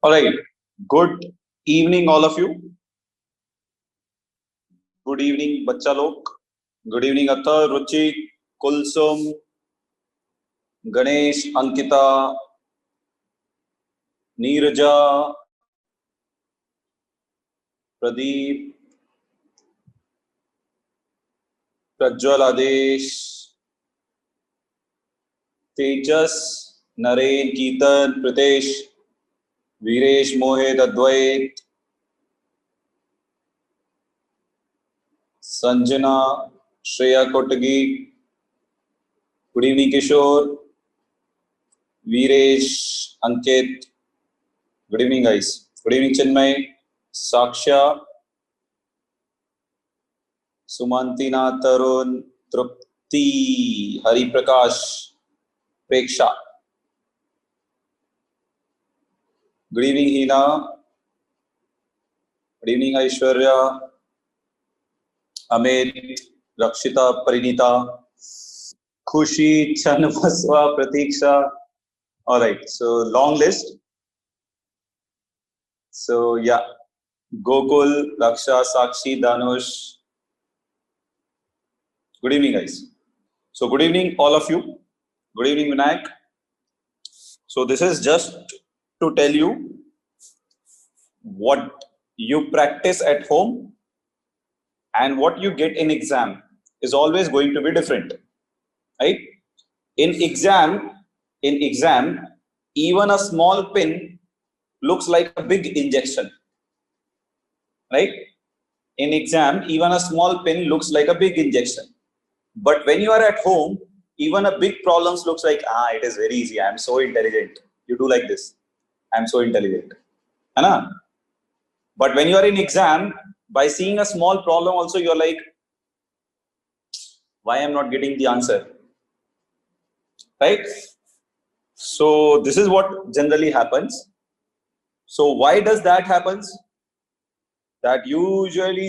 All right. Good evening, all of you. Good evening, बच्चा लोग. Good evening, अतर, रुचि, कुलसुम, गणेश, अंकिता, नीरजा, प्रदीप, प्रज्वल, आदेश, Tejas, Naren, Kirtan, Pritesh, Viresh, Mohit, Advait, Sanjana, Shreya Kotagi. Good evening Kishore, Viresh, Ankit. Good evening guys. Good evening Chinmay, Sakshya, Sumantina, Tarun, Tripti, Hariprakash, Preksha. Good evening Heena. Good evening Aishwarya, Amit, Rakshita, Parineeta, खुशी, चन्नबसवा, प्रतीक्षा. All right, so long list. So yeah, Gokul, Raksha, Sakshi, Danush. Good evening, guys. So good evening, all of you. Good evening, Vinayak. So this is just to tell you what you practice at home and what you get in exam is always going to be different, right? In exam, even a small pin looks like a big injection, right? In exam, even a small pin looks like a big injection. But when you are at home, even a big problems looks like, it is very easy. I am so intelligent. You do like this. I am so intelligent. Anna? But when you are in exam, by seeing a small problem also, you are like, why I am not getting the answer? Right? So this is what generally happens. So why does that happens? That usually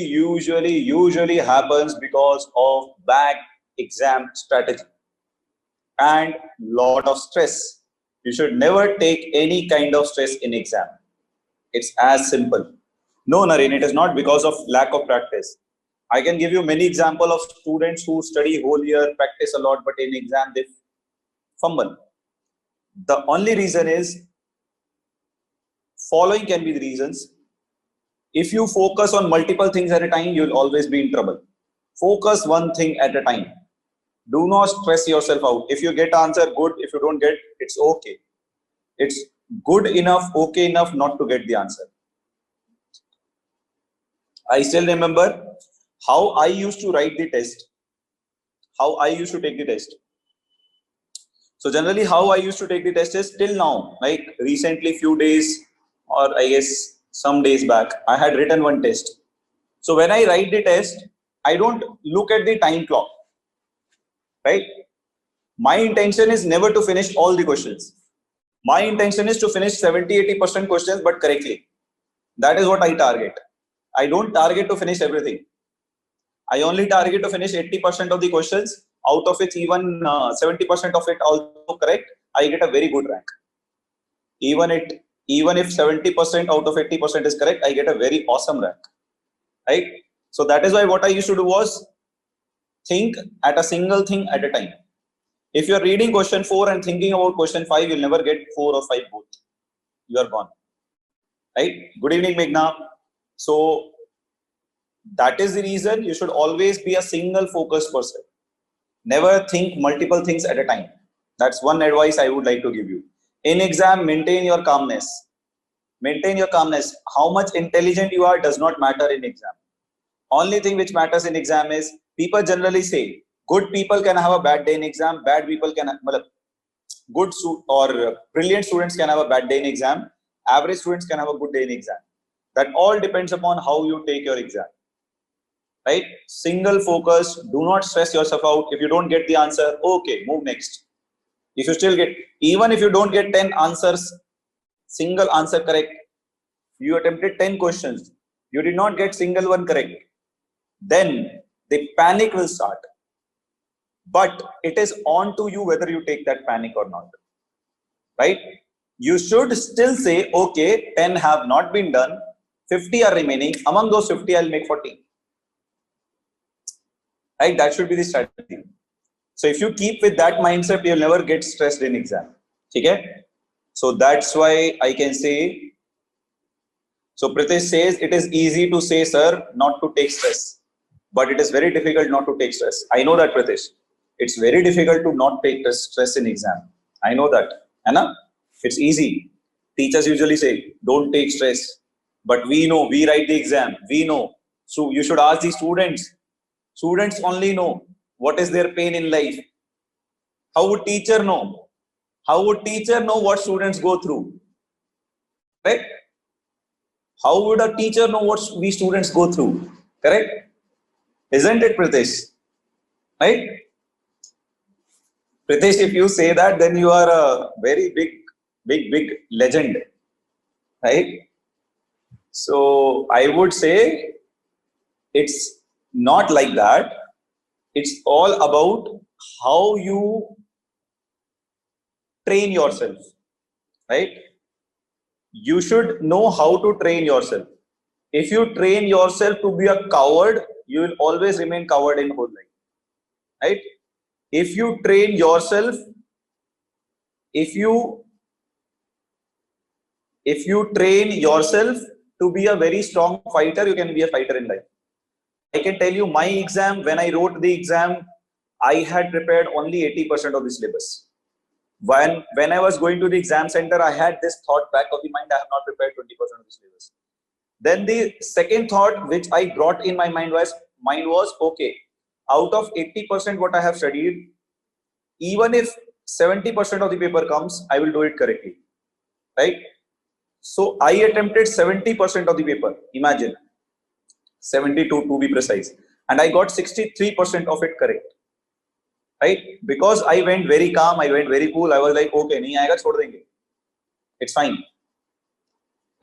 happens because of bad exam strategy and lot of stress. You should never take any kind of stress in exam. It's as simple. No, Naren, it is not because of lack of practice. I can give you many examples of students who study whole year, practice a lot, but in exam they fumble. The only reason is, following can be the reasons. If you focus on multiple things at a time, you'll always be in trouble. Focus one thing at a time. Do not stress yourself out. If you get answer, good. If you don't get, it's okay. It's good enough, okay enough not to get the answer. I still remember how I used to write the test, how I used to take the test. So generally how I used to take the test is till now, like recently few days or I guess some days back, I had written one test. So when I write the test, I don't look at the time clock, right? My intention is never to finish all the questions. My intention is to finish 70-80% questions, but correctly. That is what I target. I don't target to finish everything. I only target to finish 80% of the questions, out of which even 70% of it also correct, I get a very good rank. Even if 70% out of 80% is correct, I get a very awesome rank, right? So that is why what I used to do was think at a single thing at a time. If you are reading question 4 and thinking about question 5, you'll never get 4 or 5 both. You are gone, right? Good evening, Meghna. So that is the reason you should always be a single focused person. Never think multiple things at a time. That's one advice I would like to give you. In exam, maintain your calmness. Maintain your calmness. How much intelligent you are does not matter in exam. Only thing which matters in exam is, people generally say, good people can have a bad day in exam, bad people can have, good or brilliant students can have a bad day in exam, average students can have a good day in exam. That all depends upon how you take your exam, right? Single focus, do not stress yourself out. If you don't get the answer, okay, move next. If you still get, even if you don't get 10 answers, single answer correct, you attempted 10 questions, you did not get single one correct, then the panic will start. But it is on to you whether you take that panic or not, right? you should still say, okay, 10 have not been done, 50 are remaining. Among those 50, I'll make 40. Right? That should be the strategy. So if you keep with that mindset, you'll never get stressed in exam. Okay? So that's why I can say, so Pritesh says it is easy to say, sir, not to take stress, but it is very difficult not to take stress. I know that, Pritesh. It's very difficult to not take stress in exam. I know that. Anna? It's easy. Teachers usually say, don't take stress. But we know, we write the exam, we know. So you should ask the students. Students only know what is their pain in life. How would teacher know? How would teacher know what students go through? Right? How would a teacher know what we students go through? Correct? Isn't it, Pritesh? Right? Pritesh, if you say that, then you are a very big legend. Right? So I would say it's not like that. It's all about how you train yourself. Right? You should know how to train yourself. If you train yourself to be a coward, you will always remain coward in whole life. Right? If you train yourself, if you train yourself to be a very strong fighter, you can be a fighter in life. I can tell you my exam, when I wrote the exam, I had prepared only 80% of the syllabus. When I was going to the exam center, I had this thought back of the mind, I have not prepared 20% of the syllabus. Then the second thought which I brought in my mind was, okay, out of 80% what I have studied, even if 70% of the paper comes, I will do it correctly. Right? So I attempted 70% of the paper. Imagine. 72 to be precise. And I got 63% of it correct. Right? Because I went very calm, I went very cool. I was like, okay, nahi aayega, chhod denge. It's fine.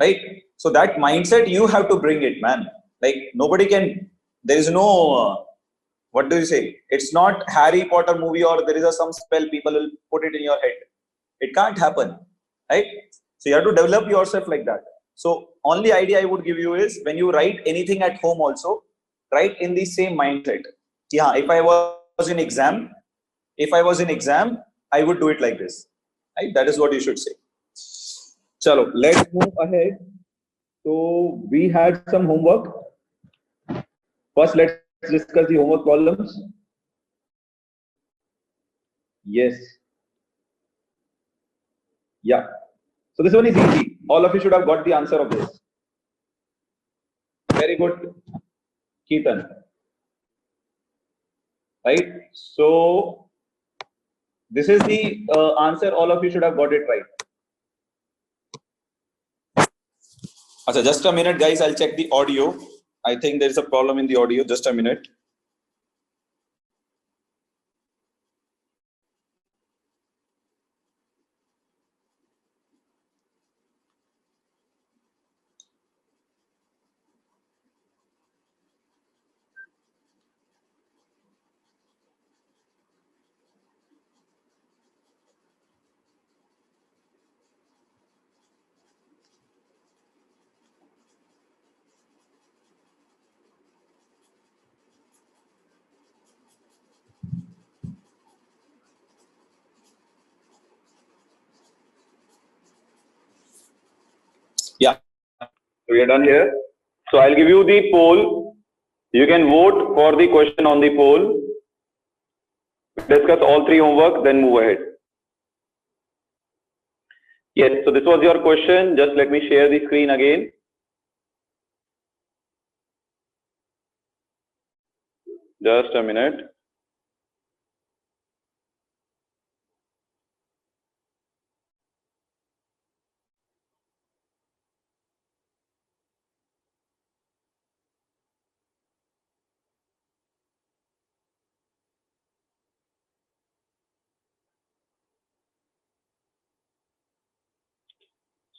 Right? So that mindset you have to bring it, man. Like nobody can, there is no, what do you say? It's not Harry Potter movie or there is some spell people will put it in your head. It can't happen. Right? So you have to develop yourself like that. So only idea I would give you is when you write anything at home also, write in the same mindset. Yeah, if I was in exam, I would do it like this. Right? That is what you should say. Chalo, let's move ahead. So we had some homework. First, let's discuss the homework problems. Yes. Yeah. So this one is easy. All of you should have got the answer of this. Very good, Keaton. Right? So this is the answer. All of you should have got it right. Achha, just a minute, guys. I'll check the audio. I think there is a problem in the audio. Just a minute. Yeah, we are done here. So I'll give you the poll. You can vote for the question on the poll. Discuss all three homework, then move ahead. Yes, so this was your question. Just let me share the screen again. Just a minute.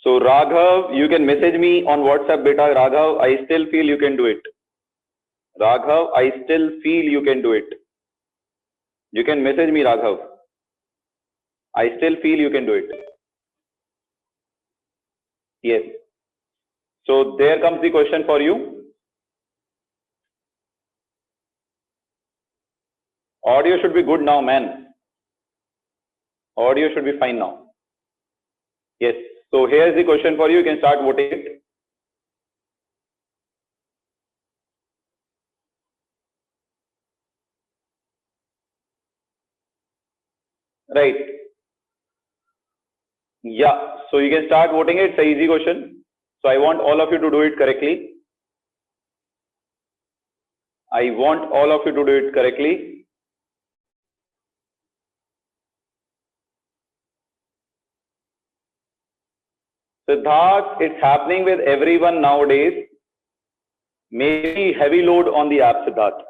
So Raghav, you can message me on WhatsApp, beta. Raghav, I still feel you can do it. Raghav, I still feel you can do it. You can message me, Raghav. I still feel you can do it. Yes. So there comes the question for you. Audio should be good now, man. Audio should be fine now. Yes. So here's the question for you. You can start voting it. Right. Yeah. So you can start voting it. It's an easy question. So I want all of you to do it correctly. I want all of you to do it correctly. Siddharth, it's happening with everyone nowadays. Maybe heavy load on the app, Siddharth.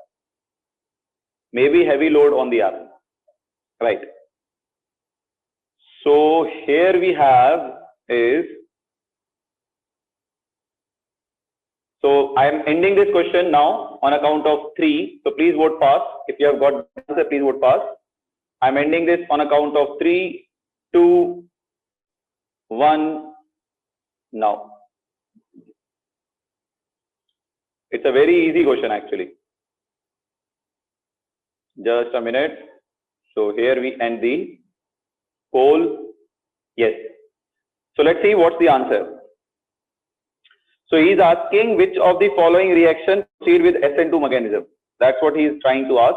Maybe heavy load on the app. Right. So here we have is, so I am ending this question now on account of 3. So please vote pass. If you have got the answer, please vote pass. I am ending this on account of 3, 2, 1. Now. It's a very easy question actually. Just a minute. So here we end the poll. Yes. So let's see what's the answer. So he is asking which of the following reaction proceed with SN2 mechanism. That's what he is trying to ask.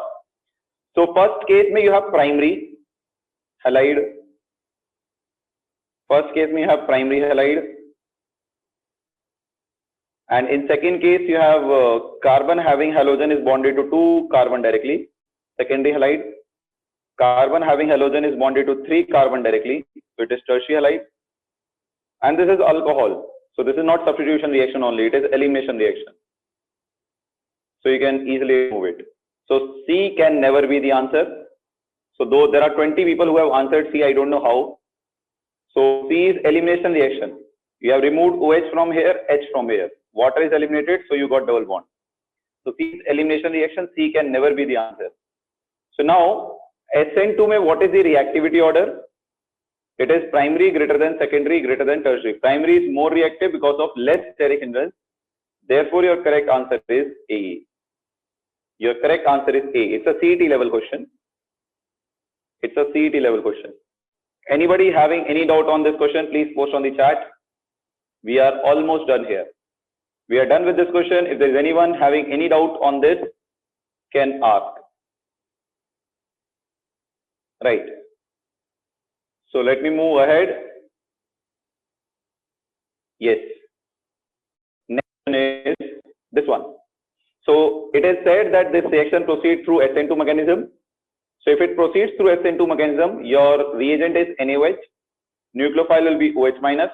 So first case में you have primary halide. First case में you have primary halide. And in second case you have carbon having halogen is bonded to 2 carbon directly. Secondary halide. Carbon having halogen is bonded to 3 carbon directly. So it is tertiary halide. And this is alcohol. So this is not substitution reaction only, it is elimination reaction. So you can easily remove it. So C can never be the answer. So though there are 20 people who have answered C, I don't know how. So C is elimination reaction. You have removed OH from here, H from here. Water is eliminated, so you got double bond. So C is elimination reaction, C can never be the answer. So now SN2 mein what is the reactivity order? It is primary greater than secondary greater than tertiary. Primary is more reactive because of less steric hindrance. Therefore, your correct answer is A. Your correct answer is A. It's a CET level question. It's a CET level question. Anybody having any doubt on this question, please post on the chat. We are almost done here. We are done with this question. If there is anyone having any doubt on this, can ask. Right. So let me move ahead. Yes. Next one is this one. So it is said that this reaction proceeds through SN2 mechanism. So if it proceeds through SN2 mechanism, your reagent is NaOH. Nucleophile will be OH minus.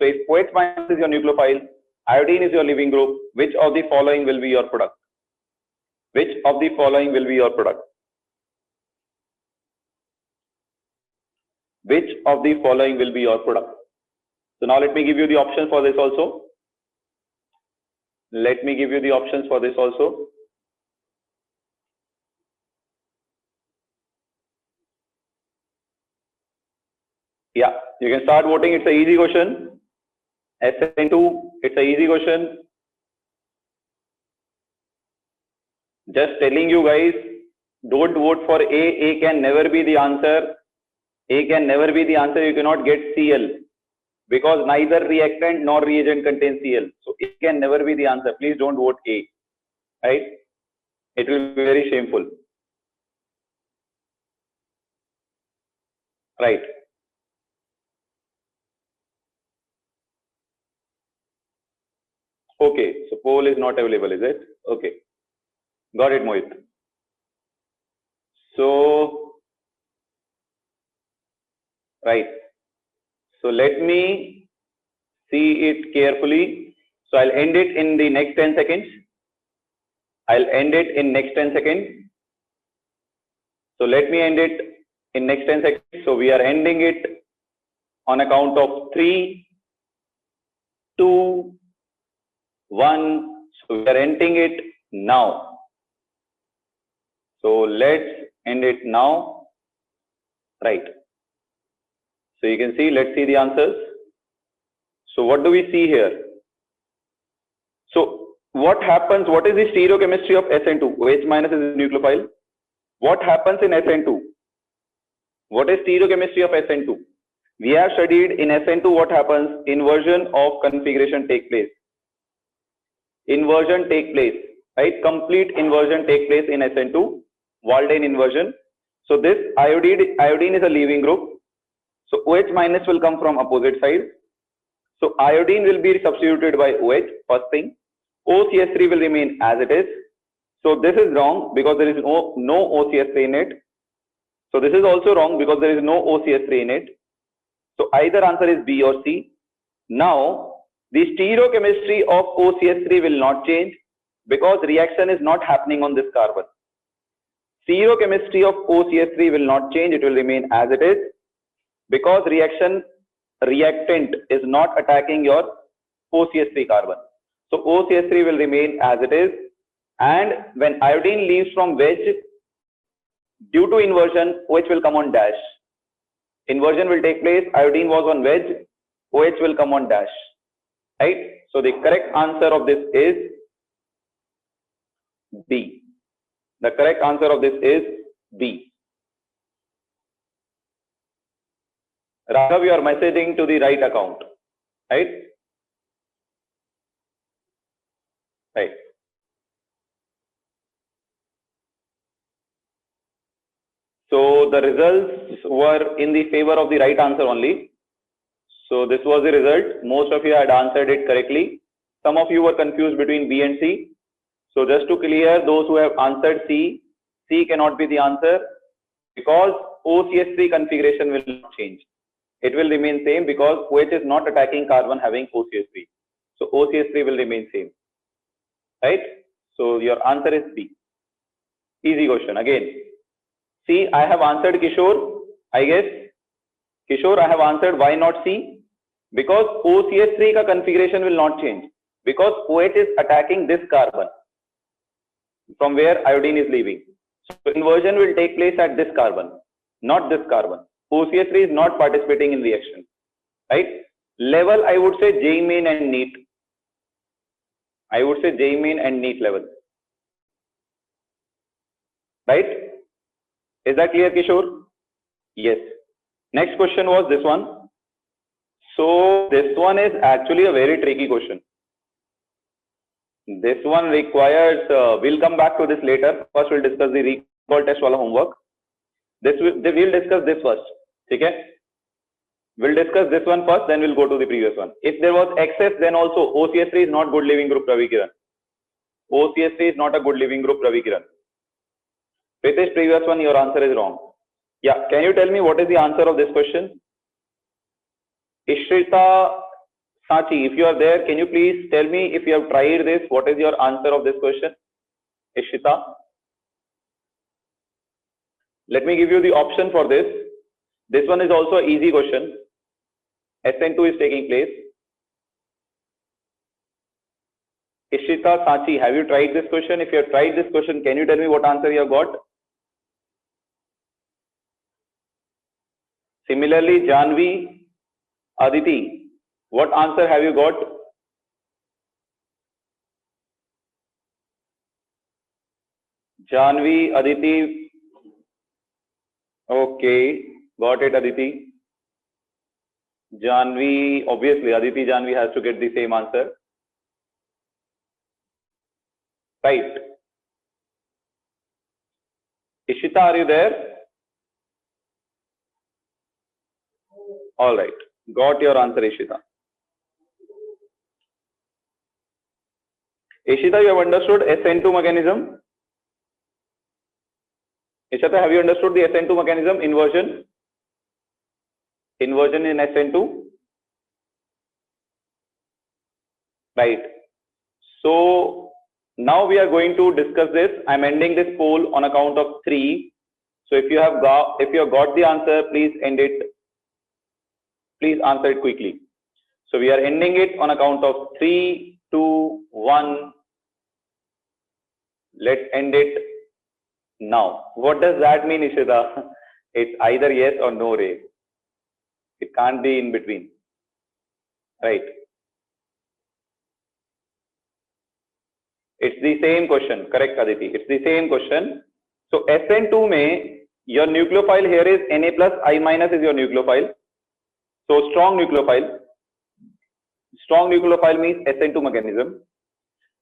So if OH minus is your nucleophile, iodine is your leaving group, which of the following will be your product? Which of the following will be your product? Which of the following will be your product? So now let me give you the options for this also. Let me give you the options for this also. Yeah, you can start voting. It's an easy question. SN2, it's an easy question. Just telling you guys, don't vote for A. A can never be the answer. A can never be the answer. You cannot get Cl because neither reactant nor reagent contains Cl. So A can never be the answer. Please don't vote A. Right? It will be very shameful. Right. Okay. So poll is not available, is it? Okay. Got it, Mohit. So, right. So let me see it carefully. So I'll end it in the next 10 seconds. I'll end it in next 10 seconds. So let me end it in next 10 seconds. So we are ending it on account of 3, 2, 1. So we are ending it now. So let's end it now. Right. So you can see, let's see the answers. So what do we see here? So what happens? What is the stereochemistry of SN2? OH minus is a nucleophile. What happens in SN2? What is stereochemistry of SN2? We have studied in SN2 what happens. Inversion of configuration take place. Inversion take place, right? Complete inversion take place in SN2. Waldane inversion. So this iodine is a leaving group. So OH minus will come from opposite side. So iodine will be substituted by OH, first thing. OCS3 will remain as it is. So this is wrong because there is no OCS3 in it. So this is also wrong because there is no OCS3 in it. So either answer is B or C. Now the stereochemistry of OCS3 will not change because reaction is not happening on this carbon. Stereochemistry of OCS3 will not change, it will remain as it is because reactant is not attacking your OCS3 carbon. So OCS3 will remain as it is, and when iodine leaves from wedge, due to inversion, OH will come on dash. Inversion will take place, iodine was on wedge, OH will come on dash. Right? So the correct answer of this is B. The correct answer of this is B. Raghav, you are messaging to the right account, right? Right. So the results were in the favor of the right answer only. So this was the result. Most of you had answered it correctly. Some of you were confused between B and C. So just to clear, those who have answered C, C cannot be the answer because OCS3 configuration will not change. It will remain same because OH is not attacking carbon having OCS3. So OCS3 will remain same. Right? So your answer is B. Easy question again. C, I have answered Kishore, I guess. Kishore, I have answered why not C? Because OCS3 ka configuration will not change. Because OH is attacking this carbon from where iodine is leaving. So inversion will take place at this carbon, not this carbon. OCS3 is not participating in reaction. Right? Level, I would say JEE main and NEET. I would say JEE main and NEET level. Right? Is that clear, Kishore? Yes. Next question was this one. So this one is actually a very tricky question. This one requires, we'll come back to this later. First we'll discuss the recall test wala homework. We'll discuss this first. Okay? We'll discuss this one first, then we'll go to the previous one. If there was excess, then also OCS3 is not good leaving group, Ravi Kiran. OCS3 is not a good leaving group, Ravi Kiran. Pritesh, previous one, your answer is wrong. Yeah, can you tell me what is the answer of this question? Ishrita Sachi, if you are there, can you please tell me if you have tried this, what is your answer of this question? Ishrita. Let me give you the option for this. This one is also an easy question. SN2 is taking place. Ishrita Sachi, have you tried this question? If you have tried this question, can you tell me what answer you have got? Similarly, Janvi, Aditi, what answer have you got? Janvi, Aditi. Okay, got it, Aditi. Janvi, obviously, Aditi Janvi has to get the same answer. Right. Ishita, are you there? All right. Got your answer, Ishita. Ishita, you have understood SN2 mechanism? Ishita, have you understood the SN2 mechanism? Inversion? Inversion in SN2? Right. So now we are going to discuss this. I'm ending this poll on account of 3. So if you have got the answer, please end it. Please answer it quickly. So we are ending it on account of 3, 2, 1. Let's end it now. What does that mean, Ishita? It's either yes or no, Ray. It can't be in between. Right. It's the same question. Correct, Aditi. It's the same question. So SN2 में your nucleophile here is Na plus I minus is your nucleophile. So strong nucleophile. Strong nucleophile means SN2 mechanism.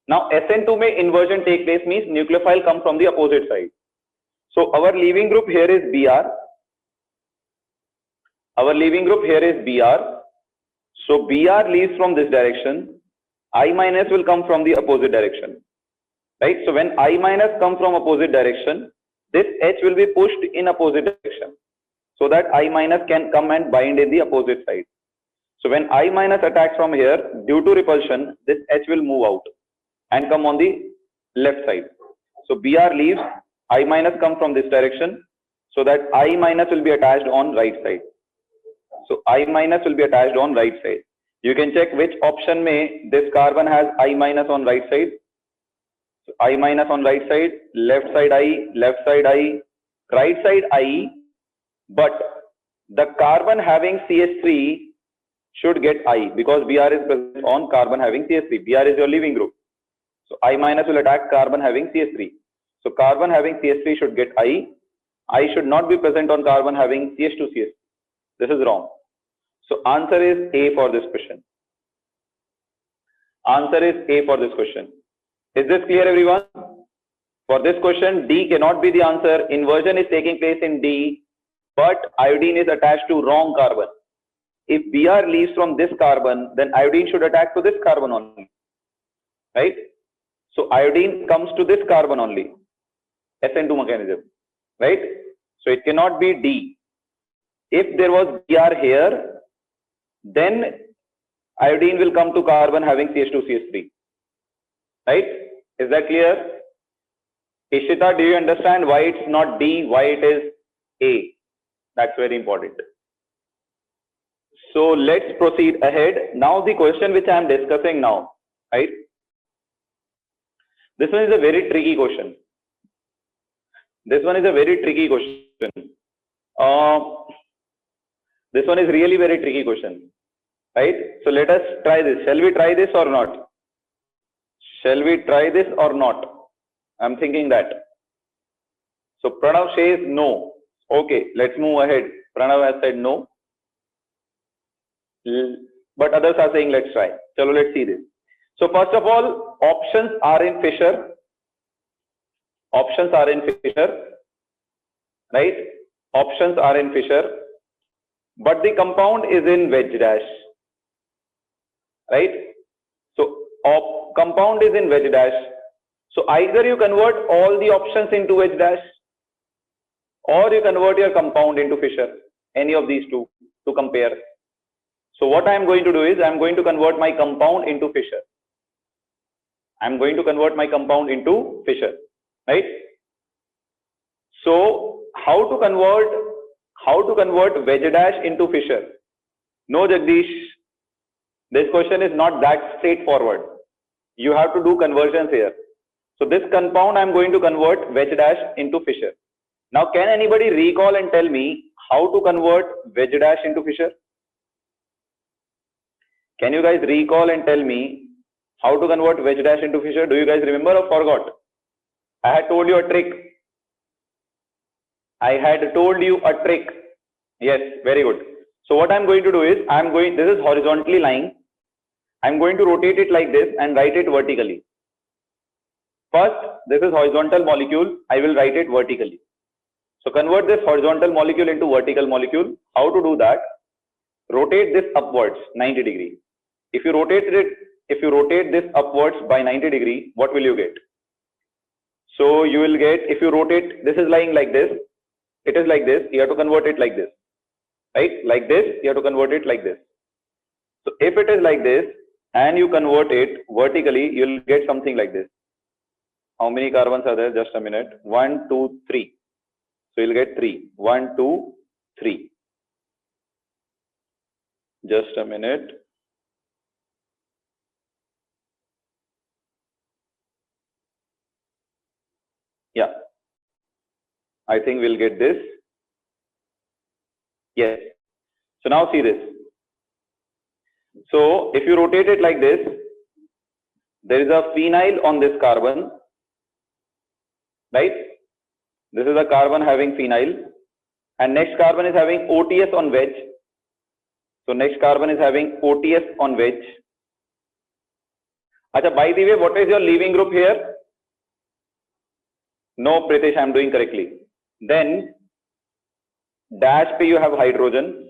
Now SN2 में inversion take place means nucleophile come from the opposite side. So our leaving group here is Br. Our leaving group here is Br. So Br leaves from this direction. I minus will come from the opposite direction. Right? So when I minus comes from opposite direction, this H will be pushed in opposite direction so that I minus can come and bind in the opposite side. So when I minus attacks from here, due to repulsion, this H will move out and come on the left side. So Br leaves, I minus come from this direction so that I minus will be attached on right side. So I minus will be attached on right side. You can check which option may this carbon has I minus on right side. So I minus on right side, left side I, right side I, but the carbon having CH3 should get I because Br is present on carbon having CH3. Br is your leaving group. So I minus will attack carbon having CH3. So carbon having CH3 should get I. I should not be present on carbon having CH2CH. This is wrong. So answer is A for this question. Answer is A for this question. Is this clear, everyone? For this question, D cannot be the answer. Inversion is taking place in D, but iodine is attached to wrong carbon. If Br leaves from this carbon, then iodine should attack to this carbon only. Right? So iodine comes to this carbon only. SN2 mechanism. Right? So it cannot be D. If there was Br here, then iodine will come to carbon having CH2CH3. Right? Is that clear? Ishita, do you understand why it's not D, why it is A? That's very important. So let's proceed ahead. Now the question which I am discussing now, right? This one is a very tricky question. This one is a very tricky question. This one is really very tricky question, right? So let us try this. Shall we try this or not? Shall we try this or not? I'm thinking that. So Pranav says no. Okay, let's move ahead. Pranav has said no. But others are saying let's try. Chalo, let's see this. So first of all, options are in Fisher. Options are in Fisher. Right? Options are in Fisher. But the compound is in wedge dash. Right? So compound is in wedge dash. So either you convert all the options into wedge dash or you convert your compound into Fisher. Any of these two to compare. So what I am going to do is I am going to convert my compound into Fisher. I am going to convert my compound into Fisher. Right? So how to convert wedge dash into Fisher? No, Jagdish. This question is not that straightforward. You have to do conversions here. So this compound I am going to convert wedge dash into Fisher. Now can anybody recall and tell me how to convert wedge dash into Fisher? Can you guys recall and tell me how to convert wedge dash into Fisher? Do you guys remember or forgot? I had told you a trick. I had told you a trick. Yes, very good. So what I am going to do is this is horizontally lying. I am going to rotate it like this and write it vertically. First, this is horizontal molecule. I will write it vertically. So convert this horizontal molecule into vertical molecule. How to do that? Rotate this upwards 90 degree. If you rotate this upwards by 90 degree, what will you get? So you will get, if you rotate, this is lying like this. It is like this. You have to convert it like this. Right? Like this, you have to convert it like this. So if it is like this and you convert it vertically, you will get something like this. How many carbons are there? Just a minute. 1, 2, 3. So you'll get 3. 1, 2, 3. Just a minute. Yeah. I think we'll get this. Yes. So now see this. So if you rotate it like this, there is a phenyl on this carbon, right? This is a carbon having phenyl, and next carbon is having OTS on wedge. So next carbon is having OTS on wedge. Acha, by the way, what is your leaving group here? No, Pritesh, I am doing correctly. Then dash pe you have hydrogen.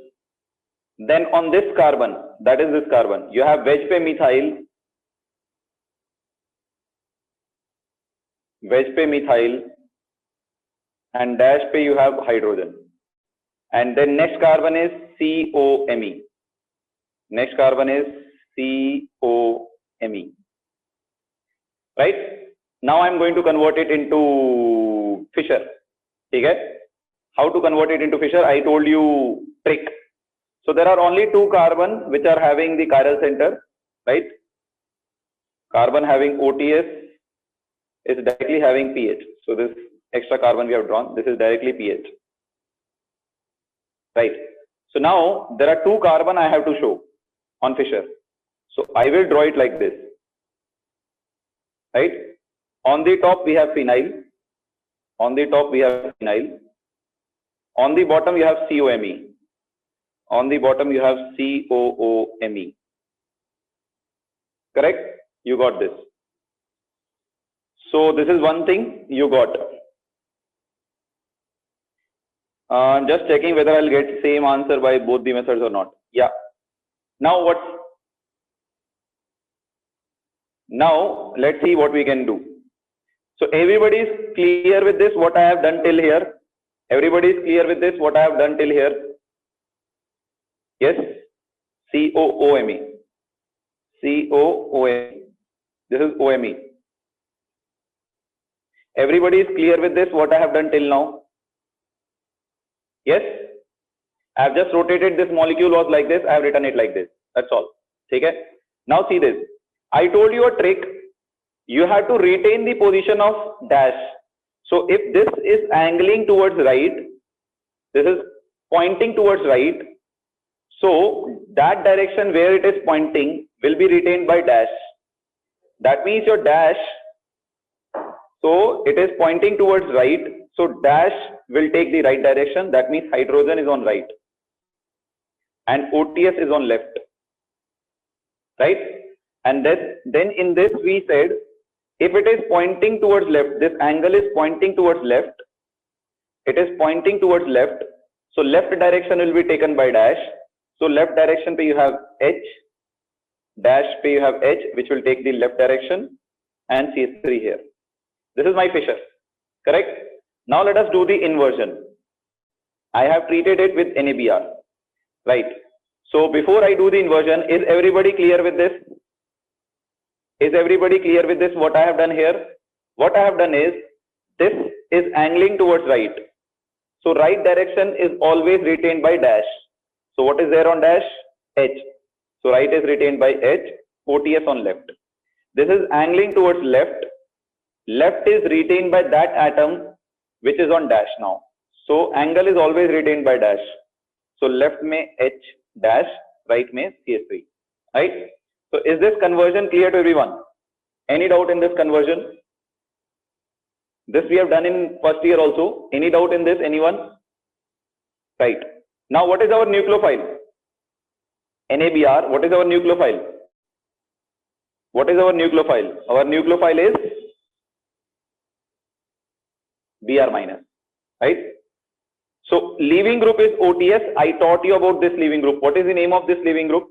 Then on this carbon, that is this carbon, you have wedge pe methyl, and dash pe you have hydrogen. And then next carbon is COMe. Next carbon is COMe. Right? Now I am going to convert it into Fischer. Okay? How to convert it into Fischer? I told you trick. So there are only two carbon which are having the chiral center, right? Carbon having OTS is directly having pH. So this extra carbon we have drawn, this is directly pH. Right. So now there are two carbon I have to show on Fischer. So I will draw it like this. Right. On the top we have phenyl. On the top we have phenyl. On the bottom you have COMe. On the bottom you have COOMe. Correct? You got this. So this is one thing you got. Just checking whether I'll get same answer by both the methods or not. Yeah. Now what? Now let's see what we can do. So everybody is clear with this, what I have done till here? Everybody is clear with this, what I have done till here? Yes? COOMe. COOMe. This is OMe. Everybody is clear with this, what I have done till now? Yes? I have just rotated this molecule was like this, I have written it like this. That's all. Okay? Now see this. I told you a trick. You have to retain the position of dash. So if this is angling towards right, this is pointing towards right. So that direction where it is pointing will be retained by dash. That means your dash, so it is pointing towards right. So dash will take the right direction. That means hydrogen is on right and OTS is on left. Right? And then in this we said, if it is pointing towards left, this angle is pointing towards left. It is pointing towards left. So left direction will be taken by dash. So left direction pe you have H, dash pe you have H, which will take the left direction, and CH3 here. This is my Fischer. Correct? Now let us do the inversion. I have treated it with NABR. Right. So before I do the inversion, is everybody clear with this? Is everybody clear with this? What I have done here? What I have done is, this is angling towards right. So right direction is always retained by dash. So what is there on dash? H. So right is retained by H, OTS on left. This is angling towards left. Left is retained by that atom which is on dash now. So angle is always retained by dash. So left mein H dash, right mein CH3. Right? So is this conversion clear to everyone? Any doubt in this conversion? This we have done in first year also. Any doubt in this? Anyone? Right. Now what is our nucleophile? NABR. What is our nucleophile? What is our nucleophile? Our nucleophile is Br minus. Right? So leaving group is OTS. I taught you about this leaving group. What is the name of this leaving group?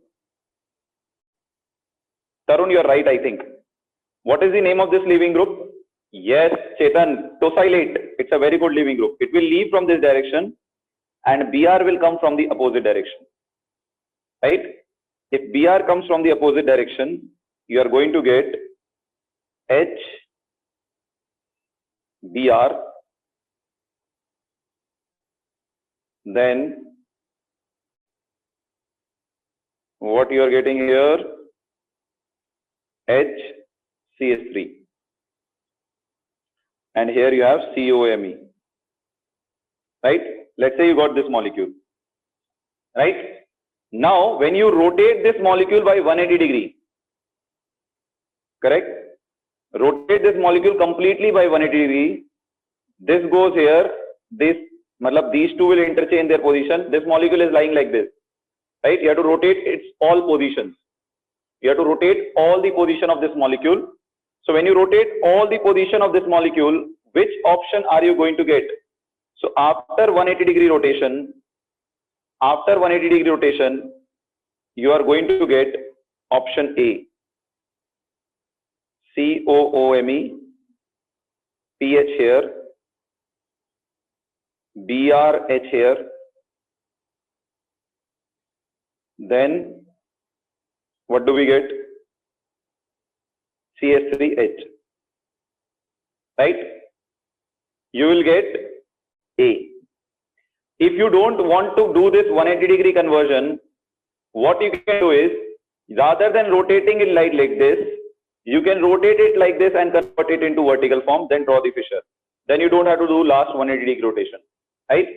Tarun, you are right, I think. What is the name of this leaving group? Yes, Chetan, tosylate. It's a very good leaving group. It will leave from this direction and Br will come from the opposite direction. Right? If Br comes from the opposite direction, you are going to get H, Br, then what you are getting here? H, CH3, and here you have COMe. Right? Let's say you got this molecule. Right? Now when you rotate this molecule by 180 degree, correct? Rotate this molecule completely by 180 degree. This goes here. This, matlab these two will interchange their position. This molecule is lying like this, right? You have to rotate its all positions. You have to rotate all the position of this molecule. So when you rotate all the position of this molecule, which option are you going to get? So after 180 degree rotation, you are going to get option A, COOMe, PH here, BRH here, then what do we get? CH3H, right? You will get A. If you don't want to do this 180 degree conversion, what you can do is, rather than rotating it like this, you can rotate it like this and convert it into vertical form, then draw the fissure. Then you don't have to do last 180 degree rotation, right?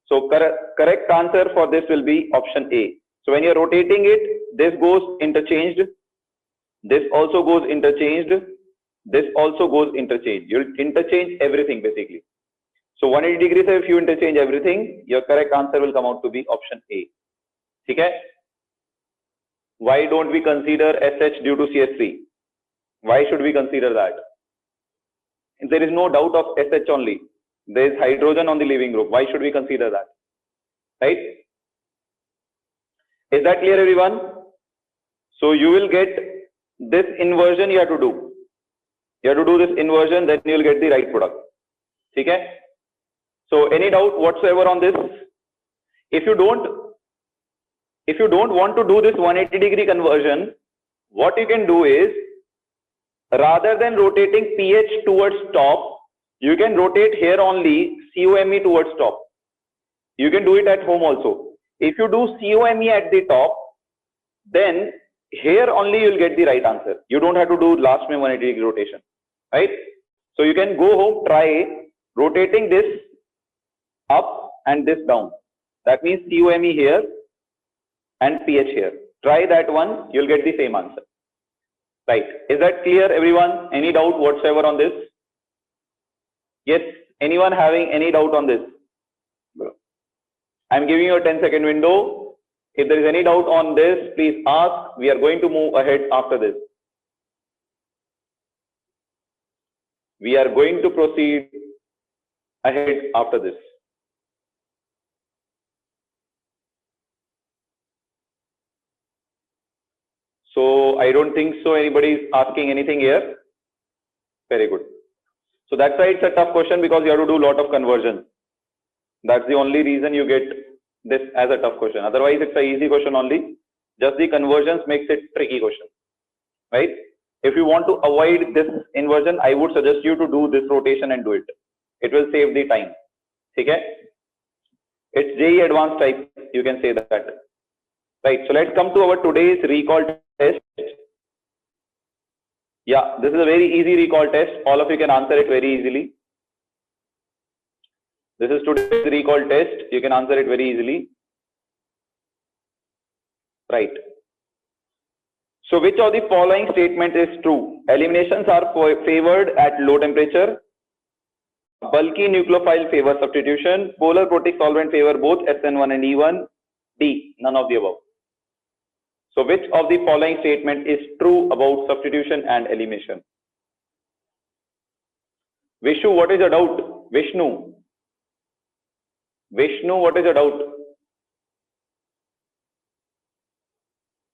So correct answer for this will be option A. So when you're rotating it, this goes interchanged, this also goes interchanged, this also goes interchanged. You'll interchange everything basically. So 180 degrees, if you interchange everything, your correct answer will come out to be option A. Okay? Why don't we consider SH due to CH3? Why should we consider that? There is no doubt of SH only. There is hydrogen on the leaving group. Why should we consider that? Right? Is that clear, everyone? So you will get this inversion you have to do. You have to do this inversion, then you will get the right product. Okay? So any doubt whatsoever on this? If you don't want to do this 180 degree conversion, what you can do is, rather than rotating PH towards top, you can rotate here only COMe towards top. You can do it at home also. If you do COMe at the top, then here only you will get the right answer. You don't have to do last 180 degree rotation, right? So you can go home, try rotating this up and this down. That means COMe here and PH here. Try that one, you'll get the same answer. Right. Is that clear, everyone? Any doubt whatsoever on this? Yes. Anyone having any doubt on this? I'm giving you a 10-second window. If there is any doubt on this, please ask. We are going to move ahead after this. We are going to proceed ahead after this. So I don't think so anybody is asking anything here. Very good. So that's why it's a tough question, because you have to do a lot of conversions. That's the only reason you get this as a tough question. Otherwise, it's an easy question only. Just the conversions makes it tricky question, right? If you want to avoid this inversion, I would suggest you to do this rotation and do it. It will save the time. Okay? It's JEE advanced type. You can say that. Right. So let's come to our today's recall test. Yeah, this is a very easy recall test. All of you can answer it very easily. This is today's recall test. You can answer it very easily. Right. So which of the following statement is true? Eliminations are favored at low temperature. Bulky nucleophile favor substitution. Polar protic solvent favor both SN1 and E1. D. None of the above. So which of the following statement is true about substitution and elimination? Vishnu, what is your doubt? Vishnu, what is your doubt?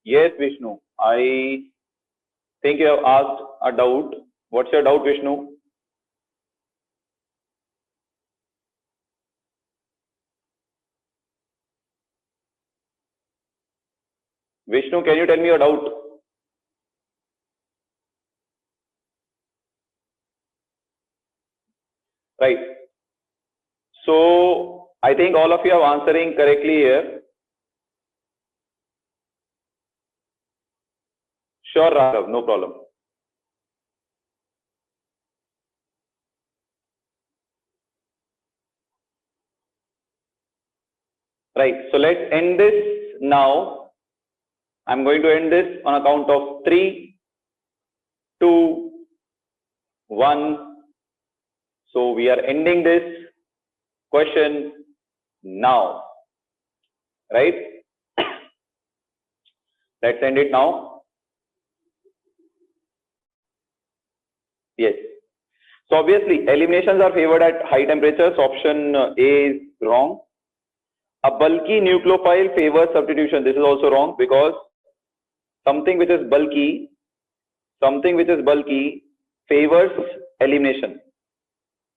Yes, Vishnu. I think you have asked a doubt. What's your doubt, Vishnu? Vishnu, can you tell me your doubt? Right. So I think all of you are answering correctly here. Sure, Raghav, no problem. Right. So let's end this now. I'm going to end this on account of 3. 2, 1. So we are ending this question now, right? Let's end it now. Yes. So obviously eliminations are favored at high temperatures. Option A is wrong. A bulky nucleophile favors substitution. This is also wrong, because something which is bulky favors elimination.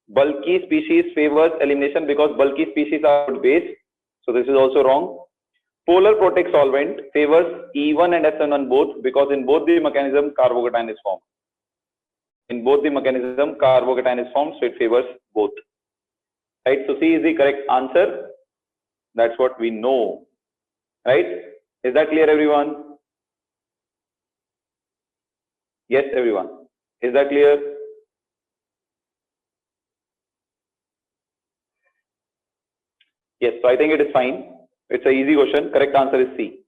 Bulky species favors elimination because bulky species are base. So this is also wrong. Polar protic solvent favors E1 and SN1 both, because in both the mechanism carbocation is formed. In both the mechanism carbocation is formed, so it favors both. Right? So C is the correct answer. That's what we know. Right? Is that clear, everyone? Yes, everyone. Is that clear? Yes, so I think it is fine. It's an easy question. Correct answer is C.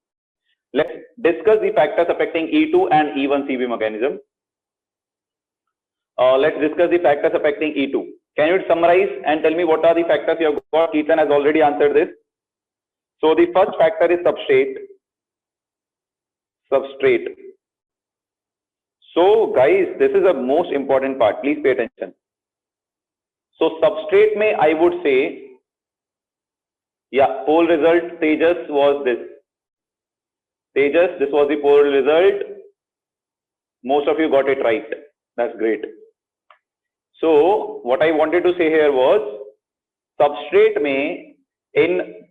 Let's discuss the factors affecting E2 and E1 CB mechanism. Let's discuss the factors affecting E2. Can you summarize and tell me what are the factors you have got? Keaton has already answered this. So the first factor is substrate. So guys, this is the most important part. Please pay attention. So substrate mein I would say, yeah, poll result Tejas was this. Tejas, this was the poll result. Most of you got it right. That's great. So what I wanted to say here was, substrate mein in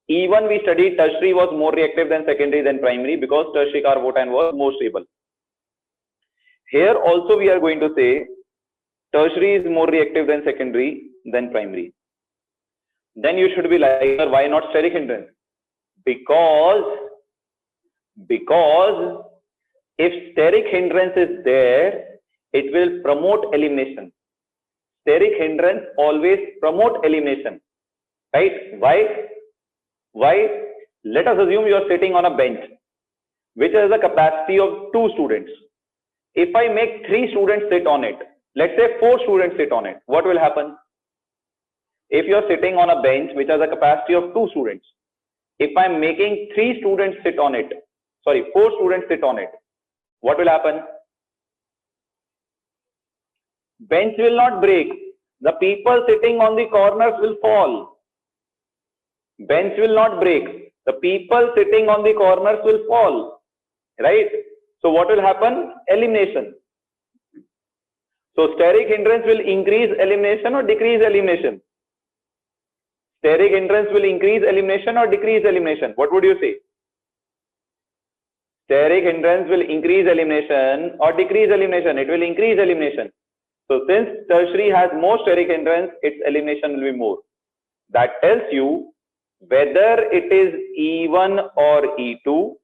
E1 we studied tertiary was more reactive than secondary than primary, because tertiary carbocation was more stable. Here also we are going to say tertiary is more reactive than secondary than primary. Then you should be like, why not steric hindrance? Because if steric hindrance is there, it will promote elimination. Steric hindrance always promote elimination, right? Why? Let us assume you are sitting on a bench which has a capacity of 2 students. If I make 3 students sit on it, let's say 4 students sit on it, what will happen? If you are sitting on a bench which has a capacity of 2 students, if I am making 3 students sit on it, 4 students sit on it, what will happen? Bench will not break. The people sitting on the corners will fall. Bench will not break. The people sitting on the corners will fall. Right? So what will happen? Elimination. So steric hindrance will increase elimination or decrease elimination? Steric hindrance will increase elimination or decrease elimination? What would you say? Steric hindrance will increase elimination or decrease elimination? It will increase elimination. So since tertiary has more steric hindrance, its elimination will be more. That tells you whether it is E1 or E2,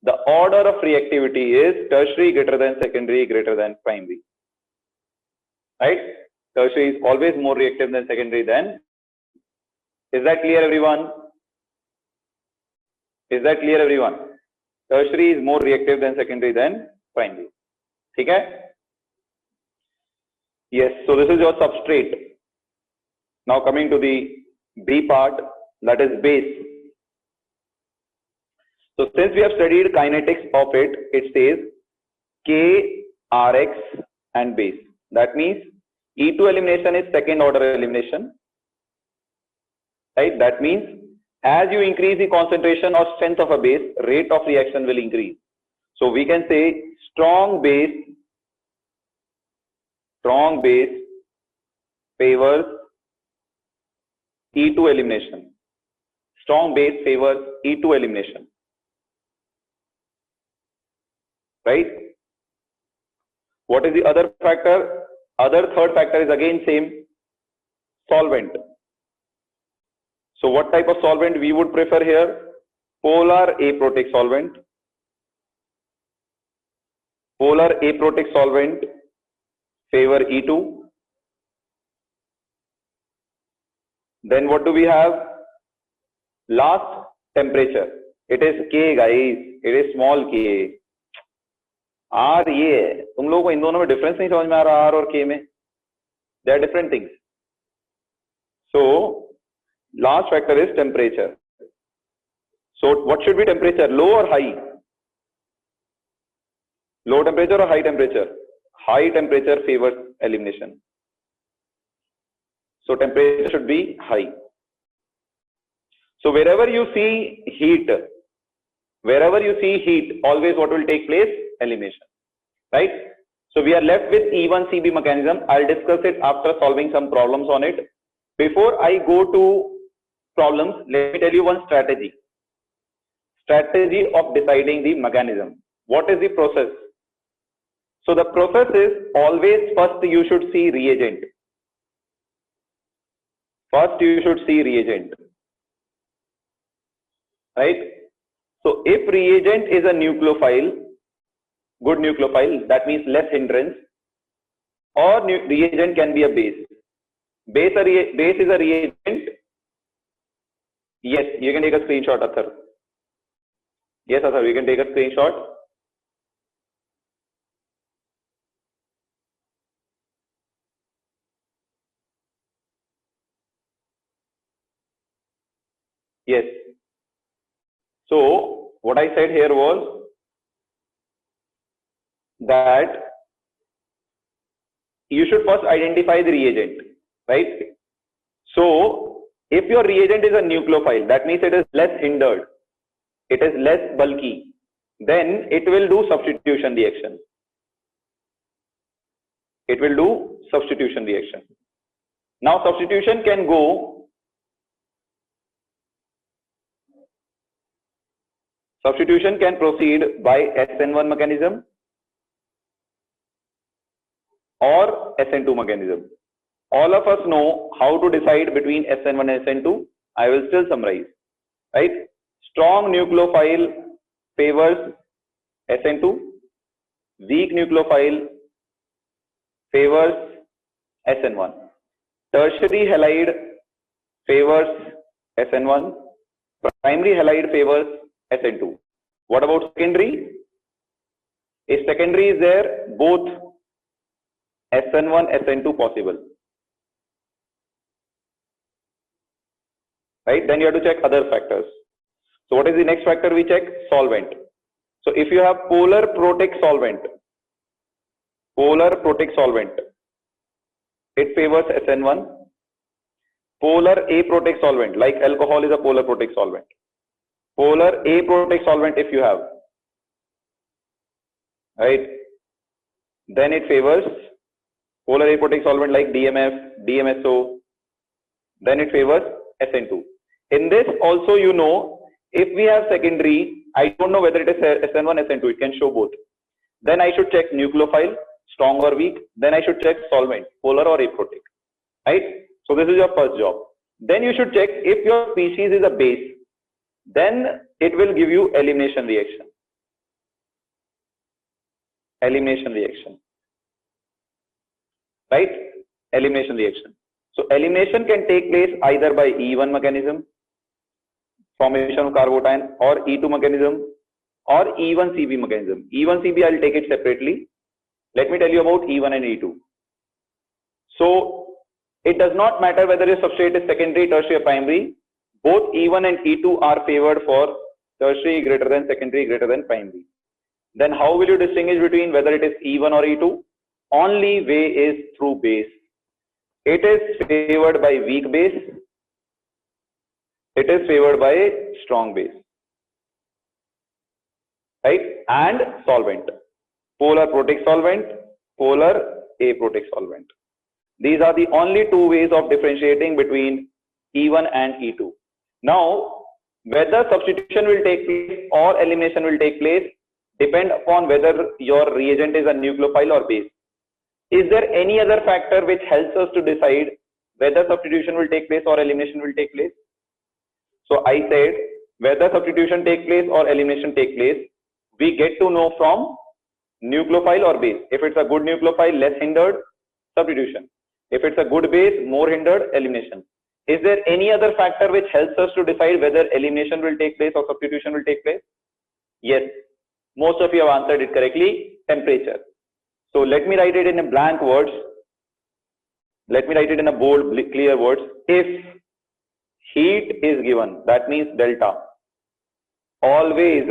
the order of reactivity is tertiary greater than secondary greater than primary. Right? Tertiary is always more reactive than secondary than. Is that clear, everyone? Is that clear, everyone? Tertiary is more reactive than secondary than primary. Okay? Yes, so this is your substrate. Now coming to the B part, that is base. So since we have studied kinetics of it, it says K, Rx and base. That means E2 elimination is second order elimination. Right? That means as you increase the concentration or strength of a base, rate of reaction will increase. So we can say strong base favors E2 elimination. Strong base favors E2 elimination. Right? What is the other factor? Other third factor is again same, solvent. So what type of solvent we would prefer here? Polar aprotic solvent. Polar aprotic solvent favor E2. Then what do we have? Last, temperature. It is K, guys. It is small k. आर ये है, तुम लोगों को इन दोनों में difference नहीं समझ में आ रहा आर और के में, they are different things. So last factor is temperature. So what should be temperature, low और high? Low temperature or high temperature? High temperature favors elimination. So temperature should be high. So wherever you see heat, always what will take place? Elimination. Right? So we are left with E1CB mechanism. I'll discuss it after solving some problems on it. Before I go to problems, let me tell you one strategy. Strategy of deciding the mechanism. What is the process? So the process is always first you should see reagent. First you should see reagent. Right? So if reagent is a nucleophile, good nucleophile, that means less hindrance, or reagent can be a base. Base is a reagent. Yes, you can take a screenshot, Athar. Yes, Athar, you can take a screenshot. Yes. So what I said here was that you should first identify the reagent, right? So if your reagent is a nucleophile, that means it is less hindered, it is less bulky, then it will do substitution reaction. It will do substitution reaction. Now substitution can go Substitution can proceed by SN1 mechanism or SN2 mechanism. All of us know how to decide between SN1 and SN2. I will still summarize. Right? Strong nucleophile favors SN2. Weak nucleophile favors SN1. Tertiary halide favors SN1. Primary halide favors SN2. What about secondary? If secondary is there, both SN1, SN2 possible. Right? Then you have to check other factors. So what is the next factor we check? Solvent. So if you have polar protic solvent, it favors SN1. Polar aprotic solvent, like alcohol is a polar protic solvent. Polar aprotic solvent if you have, right, then it favors polar aprotic solvent like DMF, DMSO, then it favors SN2. In this also, you know, if we have secondary, I don't know whether it is SN1, SN2, it can show both. Then I should check nucleophile, strong or weak. Then I should check solvent, polar or aprotic, right? So this is your first job. Then you should check if your species is a base. Then it will give you elimination reaction. Elimination reaction. Right? Elimination reaction. So elimination can take place either by E1 mechanism, formation of carbocation, or E2 mechanism, or E1CB mechanism. E1CB, I'll take it separately. Let me tell you about E1 and E2. So it does not matter whether your substrate is secondary, tertiary, or primary. Both E1 and E2 are favored for tertiary greater than secondary greater than primary. Then how will you distinguish between whether it is E1 or E2? Only way is through base. It is favored by weak base. It is favored by strong base. Right? And solvent. Polar protic solvent, polar aprotic solvent. These are the only two ways of differentiating between E1 and E2. Now, whether substitution will take place or elimination will take place depend upon whether your reagent is a nucleophile or base. Is there any other factor which helps us to decide whether substitution will take place or elimination will take place? So I said whether substitution take place or elimination take place, we get to know from nucleophile or base. If it's a good nucleophile, less hindered, substitution. If it's a good base, more hindered, elimination. Is there any other factor which helps us to decide whether elimination will take place or substitution will take place? Yes. Most of you have answered it correctly. temperature. So let me write it in a blank words. Let me write it in a bold, clear words. If heat is given, that means delta, always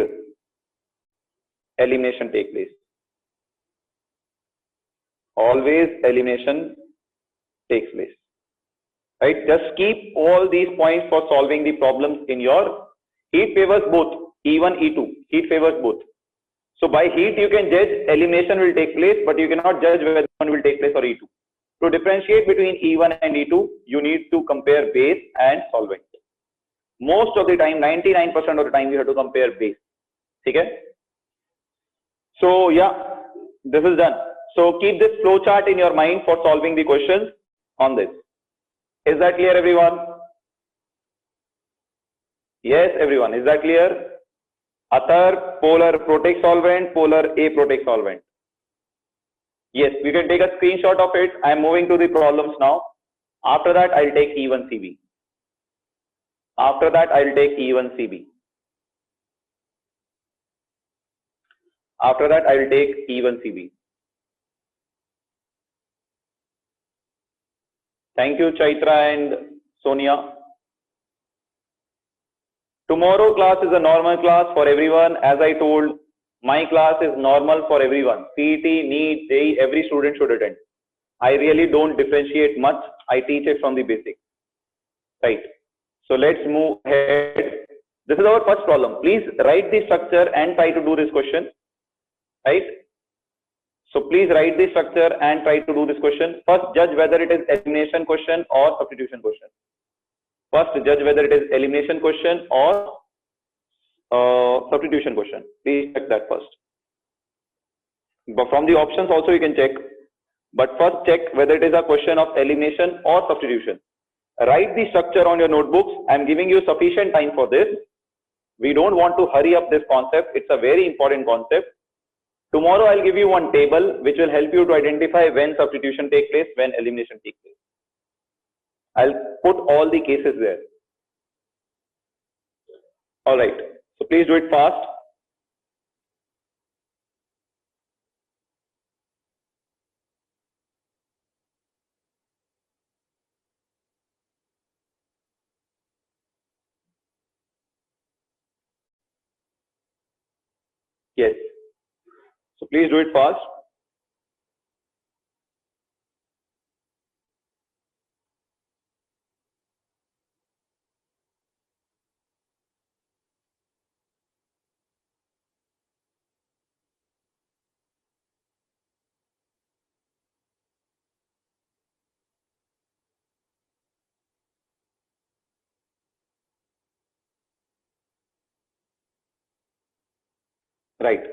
elimination take place. Always elimination takes place. Right? Just keep all these points for solving the problems in your heat favors both E1, E2. Heat favors both. So by heat you can judge elimination will take place, but you cannot judge whether one will take place or E2. To differentiate between E1 and E2, you need to compare base and solvent. Most of the time, 99% of the time, you have to compare base. Okay? So yeah, this is done. So keep this flow chart in your mind for solving the questions on this. Is that clear, everyone? Yes, everyone. Is that clear? Atar, polar protect solvent, polar aprotic solvent. Yes, we can take a screenshot of it. I am moving to the problems now. After that, I'll take E1CB. After that, I'll take E1CB. After that, I'll take E1CB. Thank you, Chaitra and Sonia. Tomorrow class is a normal class for everyone. As I told, my class is normal for everyone. CET, NEET, JEE, every student should attend. I really don't differentiate much. I teach it from the basics. Right. So let's move ahead. This is our first problem. Please write the structure and try to do this question. Right. So please write the structure and try to do this question. First, judge whether it is elimination question or substitution question. First, judge whether it is elimination question or substitution question. Please check that first. But from the options also you can check. But first check whether it is a question of elimination or substitution. Write the structure on your notebooks. I am giving you sufficient time for this. We don't want to hurry up this concept. It's a very important concept. Tomorrow I'll give you one table which will help you to identify when substitution takes place, when elimination takes place. I'll put all the cases there. All right. So please do it fast. Yes. So please do it fast. Right.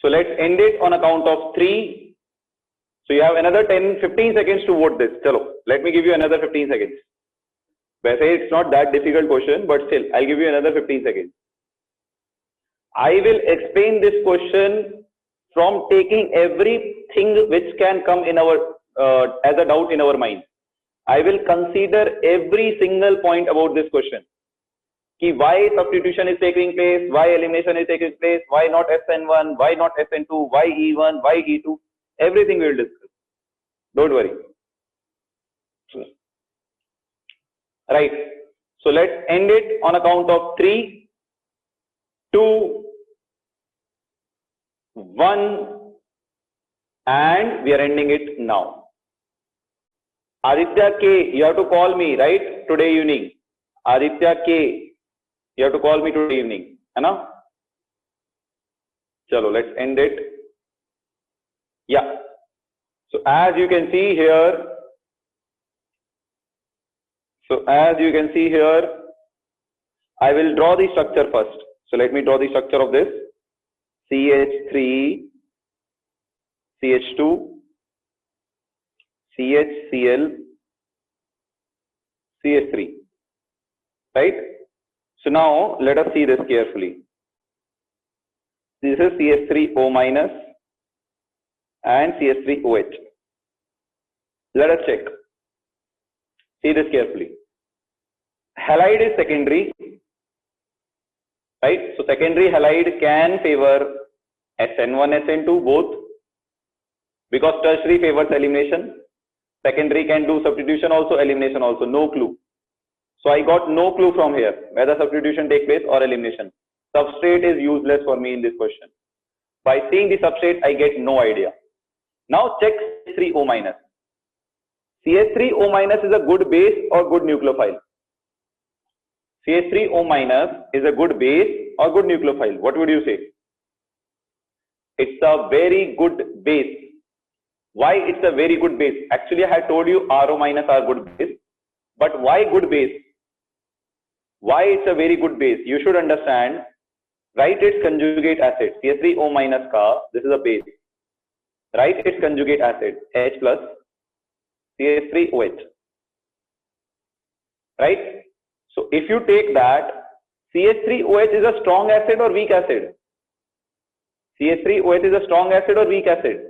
So let's end it on a count of 3. So you have another 15 seconds to vote this. Chalo, let me give you another 15 seconds. It's not that difficult question, but still, I'll give you another 15 seconds. I will explain this question from taking everything which can come in our as a doubt in our mind. I will consider every single point about this question. Why substitution is taking place, why elimination is taking place, why not SN1, why not SN2, why E1, why E2, everything we will discuss. Don't worry. Right. So let's end it on a count of 3, 2, 1, and we are ending it now. Aditya K, you have to call me, right? Today evening. Aditya K. You have to call me today evening, है ना? Chalo, let's end it. Yeah. So as you can see here, I will draw the structure first. So let me draw the structure of this. CH3, CH2, CHCl, CH3, right? So now let us see this carefully. This is CH3O minus and CH3OH. Let us check. See this carefully. Halide is secondary, right? So secondary halide can favor SN1, SN2 both, because tertiary favors elimination. Secondary can do substitution also, elimination also, no clue. So I got no clue from here whether substitution take place or elimination. Substrate is useless for me in this question. By seeing the substrate, I get no idea. Now check CH3O minus. CH3O minus is a good base or good nucleophile? CH3O minus is a good base or good nucleophile? What would you say? It's a very good base. Why it's a very good base? Actually, I had told you RO minus are good base. But why good base? Why it's a very good base? You should understand. Write its conjugate acid. CH3O minus ka, this is a base. Write its conjugate acid. H plus CH3OH. Right? So if you take that, CH3OH is a strong acid or weak acid? CH3OH is a strong acid or weak acid?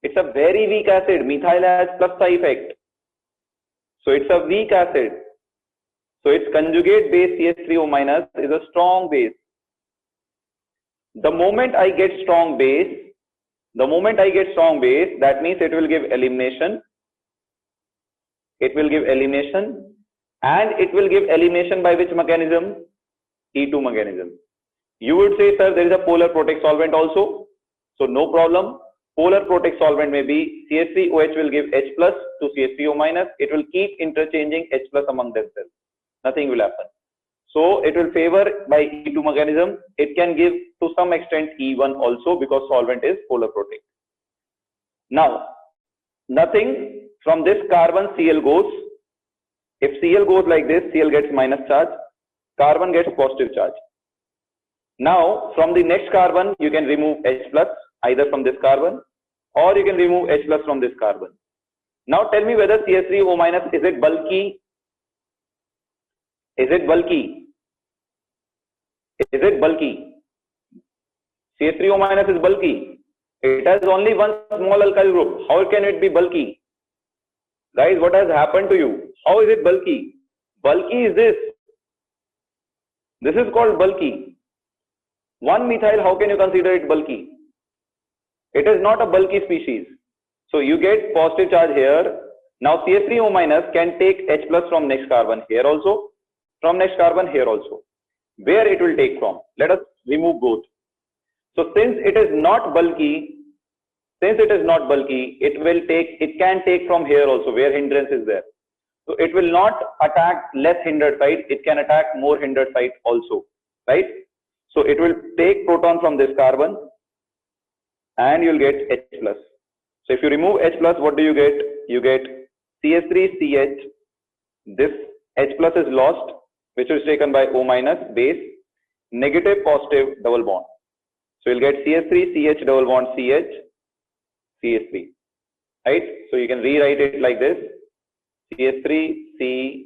It's a very weak acid. Methyl has plus psi effect. So it's a weak acid. So its conjugate base CH3O minus is a strong base. The moment I get strong base, that means it will give elimination. It will give elimination. And it will give elimination by which mechanism? E2 mechanism. You would say, sir, there is a polar protic solvent also. So no problem. Polar protic solvent may be CH3OH will give H plus to CH3O minus. It will keep interchanging H plus among themselves. Nothing will happen. So it will favor by E2 mechanism. It can give to some extent E1 also because solvent is polar protic. Now, nothing from this carbon Cl goes. If Cl goes like this, Cl gets minus charge. Carbon gets positive charge. Now, from the next carbon, you can remove H plus either from this carbon or you can remove H plus from this carbon. Now tell me whether CH3O minus, is it bulky? Is it bulky? Is it bulky? CH3O minus is bulky. It has only one small alkyl group. How can it be bulky? Guys, what has happened to you? How is it bulky? Bulky is this. This is called bulky. One methyl, how can you consider it bulky? It is not a bulky species. So you get positive charge here. Now CH3O minus can take H plus from next carbon here also, from next carbon here also. Where it will take from? Let us remove both. So since it is not bulky, it can take from here also where hindrance is there. So it will not attack less hindered site, it can attack more hindered site also, right? So it will take proton from this carbon and you'll get H plus. So if you remove H plus, what do you get? You get CH3CH. This H plus is lost, which is taken by O minus base, negative positive double bond. So you'll get CH3CH double bond CH, CH3, right? So you can rewrite it like this: CH3C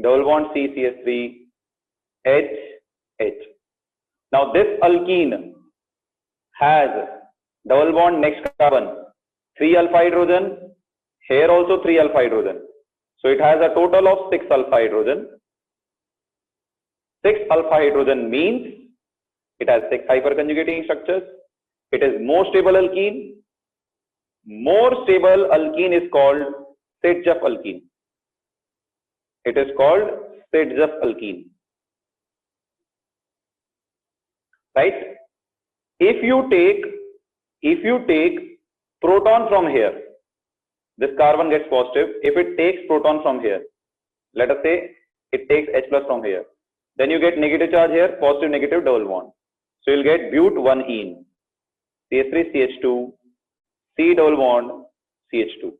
double bond C CH3 H H. Now this alkene has double bond next carbon, 3 alpha hydrogen, here also 3 alpha hydrogen. So it has a total of 6 alpha hydrogen. 6 alpha hydrogen means it has 6 hyperconjugating structures. It is more stable alkene. More stable alkene is called Sitjeff alkene. It is called Sitjeff alkene. Right? If you take proton from here, this carbon gets positive. If it takes proton from here, let us say it takes H plus from here, then you get negative charge here, positive negative double bond. So you'll get but 1-ene, CH3CH2, C double bond CH2.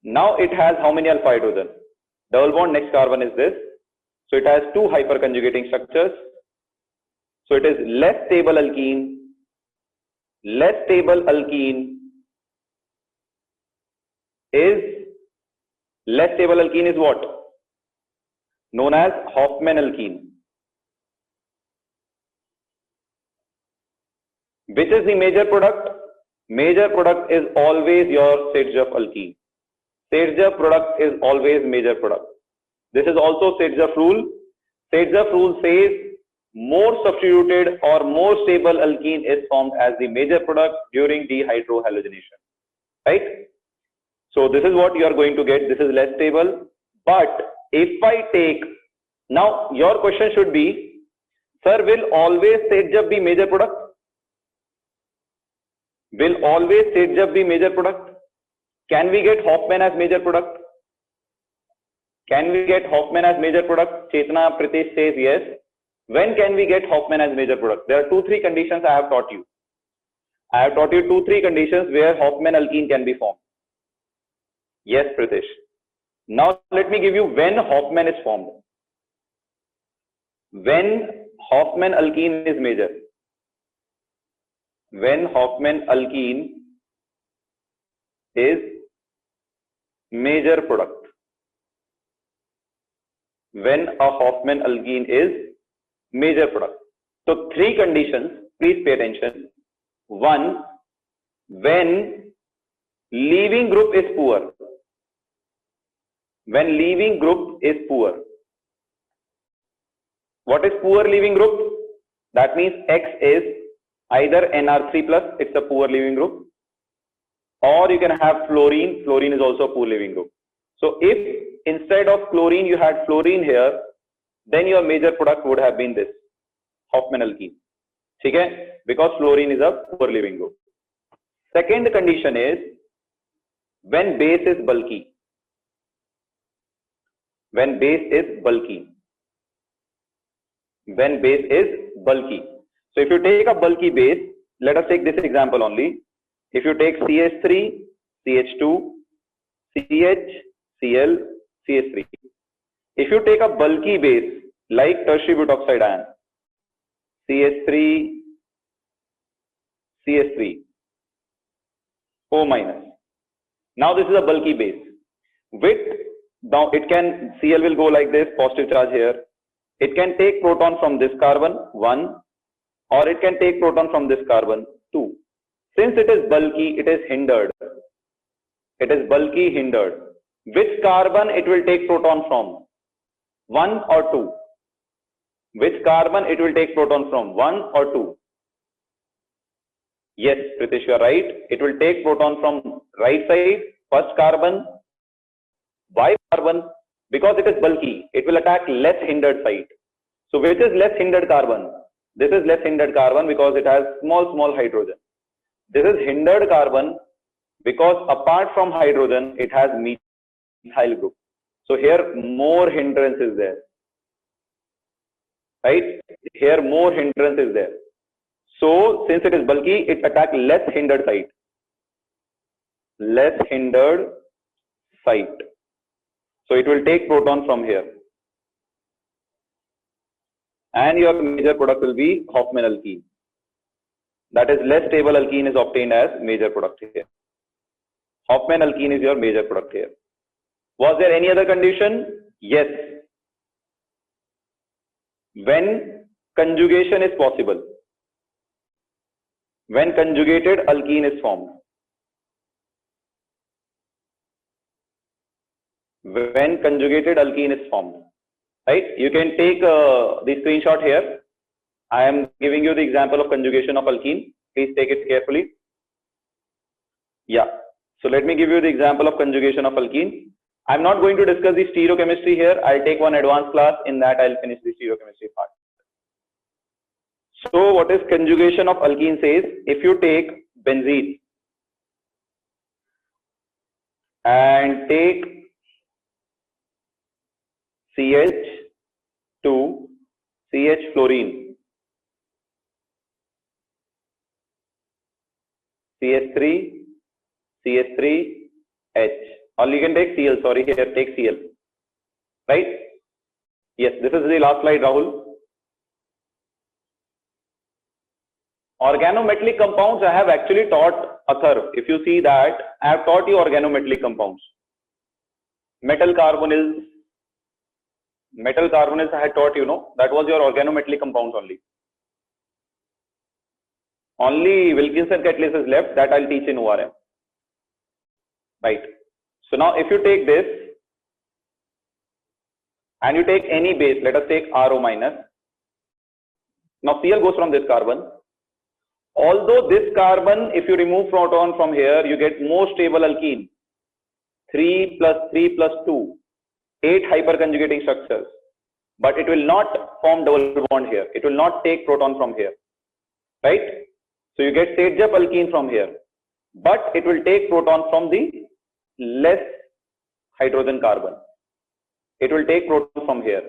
Now it has how many alpha hydrogen? Double bond next carbon is this. So it has 2 hyperconjugating structures. So it is less stable alkene. Less stable alkene is what? Known as Hofmann alkene. Which is the major product? Major product is always your Sitjeff alkene. Sitjeff product is always major product. This is also Sitjeff rule. Sitjeff rule says more substituted or more stable alkene is formed as the major product during dehydrohalogenation, right? So this is what you are going to get. This is less stable. But if I take, now your question should be, sir, will always Sejab be major product? Will always Sejab be major product? Can we get Hoffman as major product? Can we get Hoffman as major product? Chetna Pritesh says yes. When can we get Hoffman as major product? There are 2-3 conditions I have taught you. I have taught you 2-3 conditions where Hoffman alkene can be formed. Yes, Pritesh. Now let me give you when Hoffman is formed. When Hoffman alkene is major. When Hoffman alkene is major product. When a Hoffman alkene is major product. So 3 conditions, please pay attention. 1, when leaving group is poor. When leaving group is poor. What is poor leaving group? That means X is either Nr3+, it's a poor leaving group, or you can have fluorine. Fluorine is also a poor leaving group. So if instead of chlorine you had fluorine here, then your major product would have been this, Hoffman alkene. Okay? Because fluorine is a poor leaving group. Second condition is when base is bulky. When base is bulky. When base is bulky. So if you take a bulky base, let us take this example only. If you take CH3, CH2, CH, Cl, CH3. If you take a bulky base like tertiary butoxide ion, CH3, CH3, O minus. Now this is a bulky base. With, now it can, Cl will go like this, positive charge here. It can take proton from this carbon, 1, or it can take proton from this carbon, 2. Since it is bulky, it is hindered. It is bulky, hindered. Which carbon it will take proton from? 1 or 2? Which carbon it will take proton from? 1 or 2? Yes, Pritesh, you are right. It will take proton from right side, first carbon. Why carbon? Because it is bulky. It will attack less hindered site. So which is less hindered carbon? This is less hindered carbon because it has small hydrogen. This is hindered carbon because apart from hydrogen, it has methyl group. So here more hindrance is there. Right? Here more hindrance is there. So since it is bulky, it attacks less hindered site. Less hindered site. So it will take proton from here. And your major product will be Hoffman alkene. That is less stable alkene is obtained as major product here. Hoffman alkene is your major product here. Was there any other condition? Yes. When conjugation is possible. When conjugated alkene is formed. When conjugated alkene is formed. Right? You can take the screenshot here. I am giving you the example of conjugation of alkene. Please take it carefully. Yeah. So let me give you the example of conjugation of alkene. I'm not going to discuss the stereochemistry here. I'll take one advanced class. In that, I'll finish the stereochemistry part. So what is conjugation of alkene says? If you take benzene and take CH2, CH fluorine, CH3, CH3, H. Or you can take Cl, sorry, here take Cl. Right? Yes, this is the last slide, Rahul. Organometallic compounds, I have actually taught Athar. If you see that, I have taught you organometallic compounds. Metal carbonyls, I had taught you, no? That was your organometallic compounds only. Only Wilkinson catalyst is left, that I'll teach in ORM. Right. So now if you take this and you take any base, let us take RO minus. Now Cl goes from this carbon. Although this carbon, if you remove proton from here, you get more stable alkene. 3 plus 3 plus 2, 8 hyperconjugating structures. But it will not form double bond here. It will not take proton from here. Right? So you get Sejap alkene from here. But it will take proton from the less hydrogen carbon. It will take proton from here.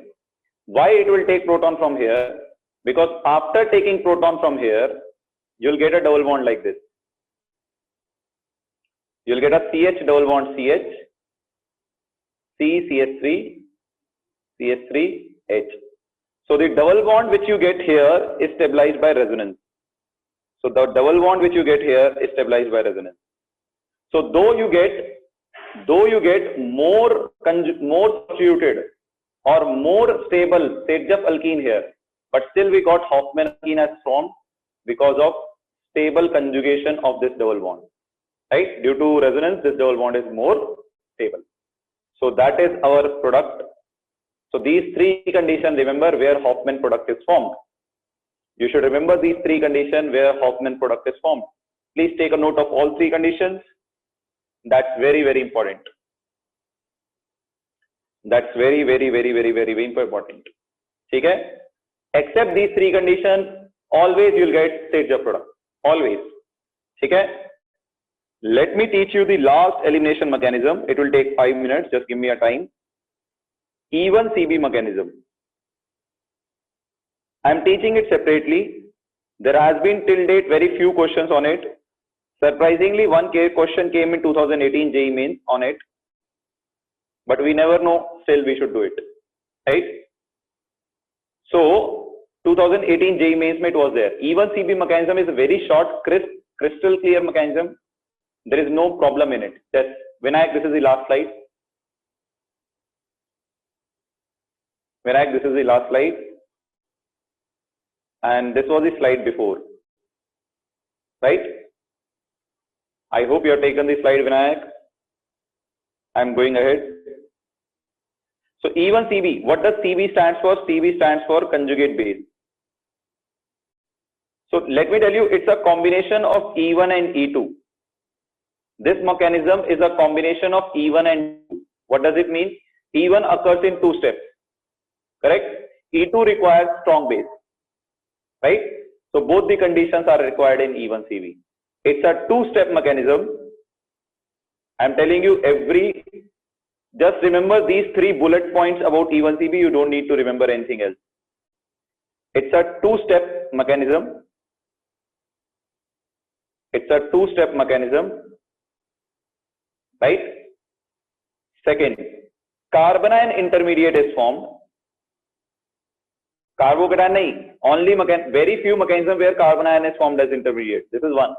Why it will take proton from here? Because after taking proton from here, you'll get a double bond like this. You'll get a CH double bond CH, C, CH3, CH3, H. So the double bond which you get here is stabilized by resonance. So the double bond which you get here is stabilized by resonance. So though you get more substituted or more stable Sejap alkene here, but still we got Hofmann alkene as formed because of stable conjugation of this double bond. Right? Due to resonance, this double bond is more stable. So that is our product. So these three conditions, remember where Hofmann product is formed. You should remember these three conditions where Hofmann product is formed. Please take a note of all three conditions. That's very, very important. That's very, very, very, very, very, very important. Okay? Except these three conditions, always you'll get Sejap product. Always. Okay? Let me teach you the last elimination mechanism. It will take 5 minutes. Just give me a time. E1CB mechanism. I am teaching it separately. There has been till date very few questions on it. Surprisingly, one question came in 2018 JEE Mains on it. But we never know, still we should do it. Right? So, 2018 JEE Mains it was there. E1CB mechanism is a very short, crisp, crystal clear mechanism. There is no problem in it. That's Vinayak, this is the last slide. Vinayak, this is the last slide. And this was the slide before. Right? I hope you have taken the slide, Vinayak. I am going ahead. So E1CB, what does CB stands for? CB stands for conjugate base. So let me tell you, it's a combination of E1 and E2. This mechanism is a combination of E1 and E2. What does it mean? E1 occurs in 2 steps. Correct? E2 requires strong base. Right? So both the conditions are required in E1CB. It's a 2-step mechanism. I'm telling you just remember these 3 bullet points about E1CB. You don't need to remember anything else. It's a 2-step mechanism. It's a 2-step mechanism. Right? Second, carbanion intermediate is formed. Carbocation nahi. Only very few mechanisms where carbanion is formed as intermediate. This is one.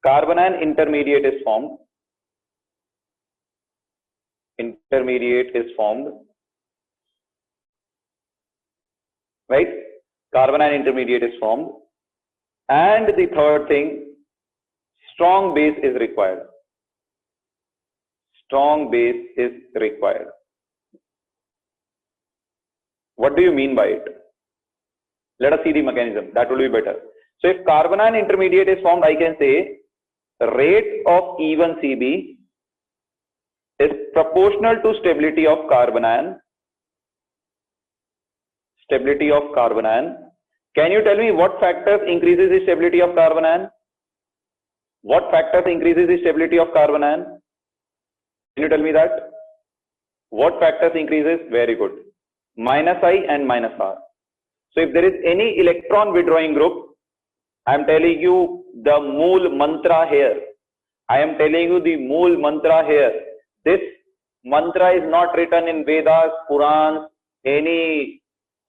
Carbanion intermediate is formed. Intermediate is formed. Right? Carbanion intermediate is formed. And the third thing, strong base is required. Strong base is required. What do you mean by it? Let us see the mechanism. That will be better. So if carbanion intermediate is formed, I can say rate of E1CB is proportional to stability of carbanion. Stability of carbanion. Can you tell me what factors increases the stability of carbanion? What factors increases the stability of carbanion? Can you tell me that? What factors increases? Very good. -I and -R. So if there is any electron withdrawing group, I am telling you the mool mantra here. I am telling you the mool mantra here. This mantra is not written in Vedas, Purans, any